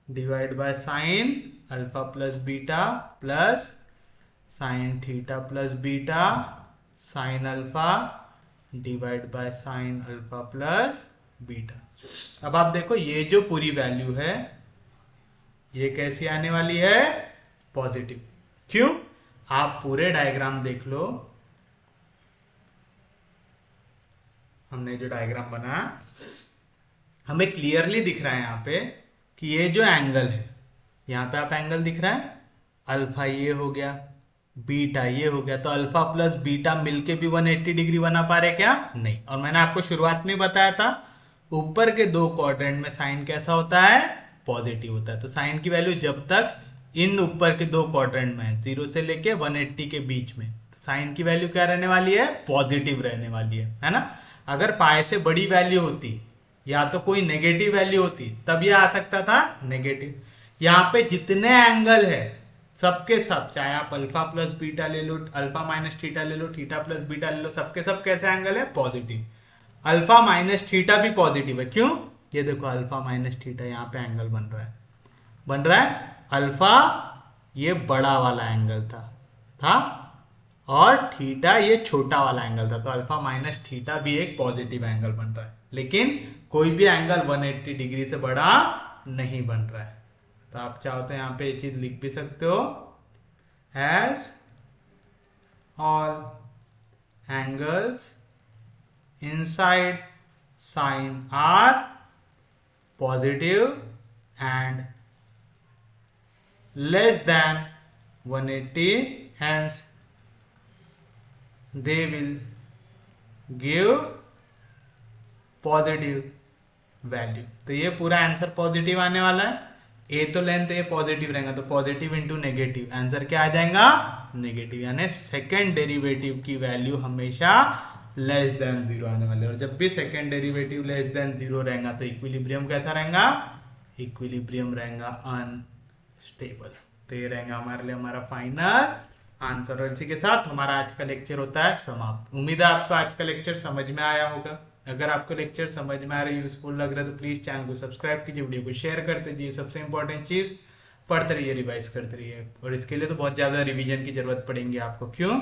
divide by sine alpha plus beta plus sine theta plus beta sine alpha divide by sine alpha plus beta. अब आप देखो ये जो पूरी वैल्यू है ये कैसी आने वाली है, पॉजिटिव। क्यों? आप पूरे डायग्राम देख लो, हमने जो डायग्राम बना हमें क्लियरली दिख रहा है यहाँ पे कि ये जो एंगल है, यहाँ पे आप एंगल दिख रहा है अल्फा ये हो गया, बीटा ये हो गया, तो अल्फा प्लस बीटा मिलके भी 180 डिग्री बना पा रहे क्या? नहीं। और मैंने आपको शुरुआत में बताया था ऊपर के दो क्वाड्रेंट में साइन कैसा होता है, पॉजिटिव होता है। तो साइन की वैल्यू जब तक इन ऊपर के दो क्वाड्रेंट में है 0 से लेके 180 के बीच में, तो साइन की वैल्यू क्या रहने वाली है, पॉजिटिव रहने वाली है ना। अगर पाई से बड़ी वैल्यू होती या तो कोई नेगेटिव वैल्यू होती तब ये आ सकता था नेगेटिव। यहाँ पे जितने एंगल है सबके सब, चाहे आप अल्फा प्लस बीटा ले लो, अल्फा माइनस थीटा ले लो, थीटा प्लस बीटा ले लो, सबके सब कैसे एंगल है, पॉजिटिव। अल्फा माइनस थीटा भी पॉजिटिव है। क्यों? ये देखो अल्फा माइनस थीटा यहाँ पे एंगल बन रहा है अल्फा ये बड़ा वाला एंगल था और थीटा ये छोटा वाला एंगल था, तो अल्फा माइनस थीटा भी एक पॉजिटिव एंगल बन रहा है, लेकिन कोई भी एंगल 180 डिग्री से बड़ा नहीं बन रहा है। तो आप चाहो तो यहाँ पे ये चीज लिख भी सकते हो, as all angles inside sine are positive and less than 180, hence they will give positive value। तो ये पूरा आंसर पॉजिटिव आने वाला है, ए तो लेंथ ये पॉजिटिव रहेगा, तो पॉजिटिव इंटू नेगेटिव आंसर क्या आ जाएगा, नेगेटिव। यानी सेकेंड डेरिवेटिव की वैल्यू हमेशा लेस देन 0 आने वाली है, और जब भी सेकेंड डेरिवेटिव लेस देन 0 रहेगा तो इक्विलिब्रियम कैसा रहेगा, इक्विलिब्रियम रहेगा अनस्टेबल। तो ये रहेगा हमारे लिए हमारा फाइनल आंसर। और इसी के साथ हमारा आज का लेक्चर होता है समाप्त। उम्मीद है आपको आज का लेक्चर समझ में आया होगा। अगर आपको लेक्चर समझ में आ रहा है, यूजफुल लग रहा है, तो प्लीज चैनल को सब्सक्राइब कीजिए, वीडियो को शेयर करते जाइए। सबसे इंपॉर्टेंट चीज पढ़ते रहिए, रिवाइज करते रहिए, और इसके लिए तो बहुत ज्यादा रिवीजन की जरूरत पड़ेगी आपको। क्यों?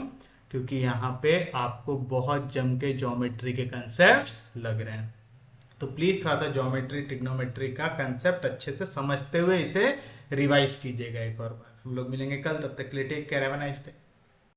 क्योंकि यहाँ पे आपको बहुत जम के ज्योमेट्री के कंसेप्ट्स लग रहे हैं, तो प्लीज थोड़ा सा ज्योमेट्री ट्रिग्नोमेट्री का कंसेप्ट अच्छे से समझते हुए इसे रिवाइज कीजिएगा एक और बार। हम लोग मिलेंगे कल, तब तक के लिए take care, have a nice day.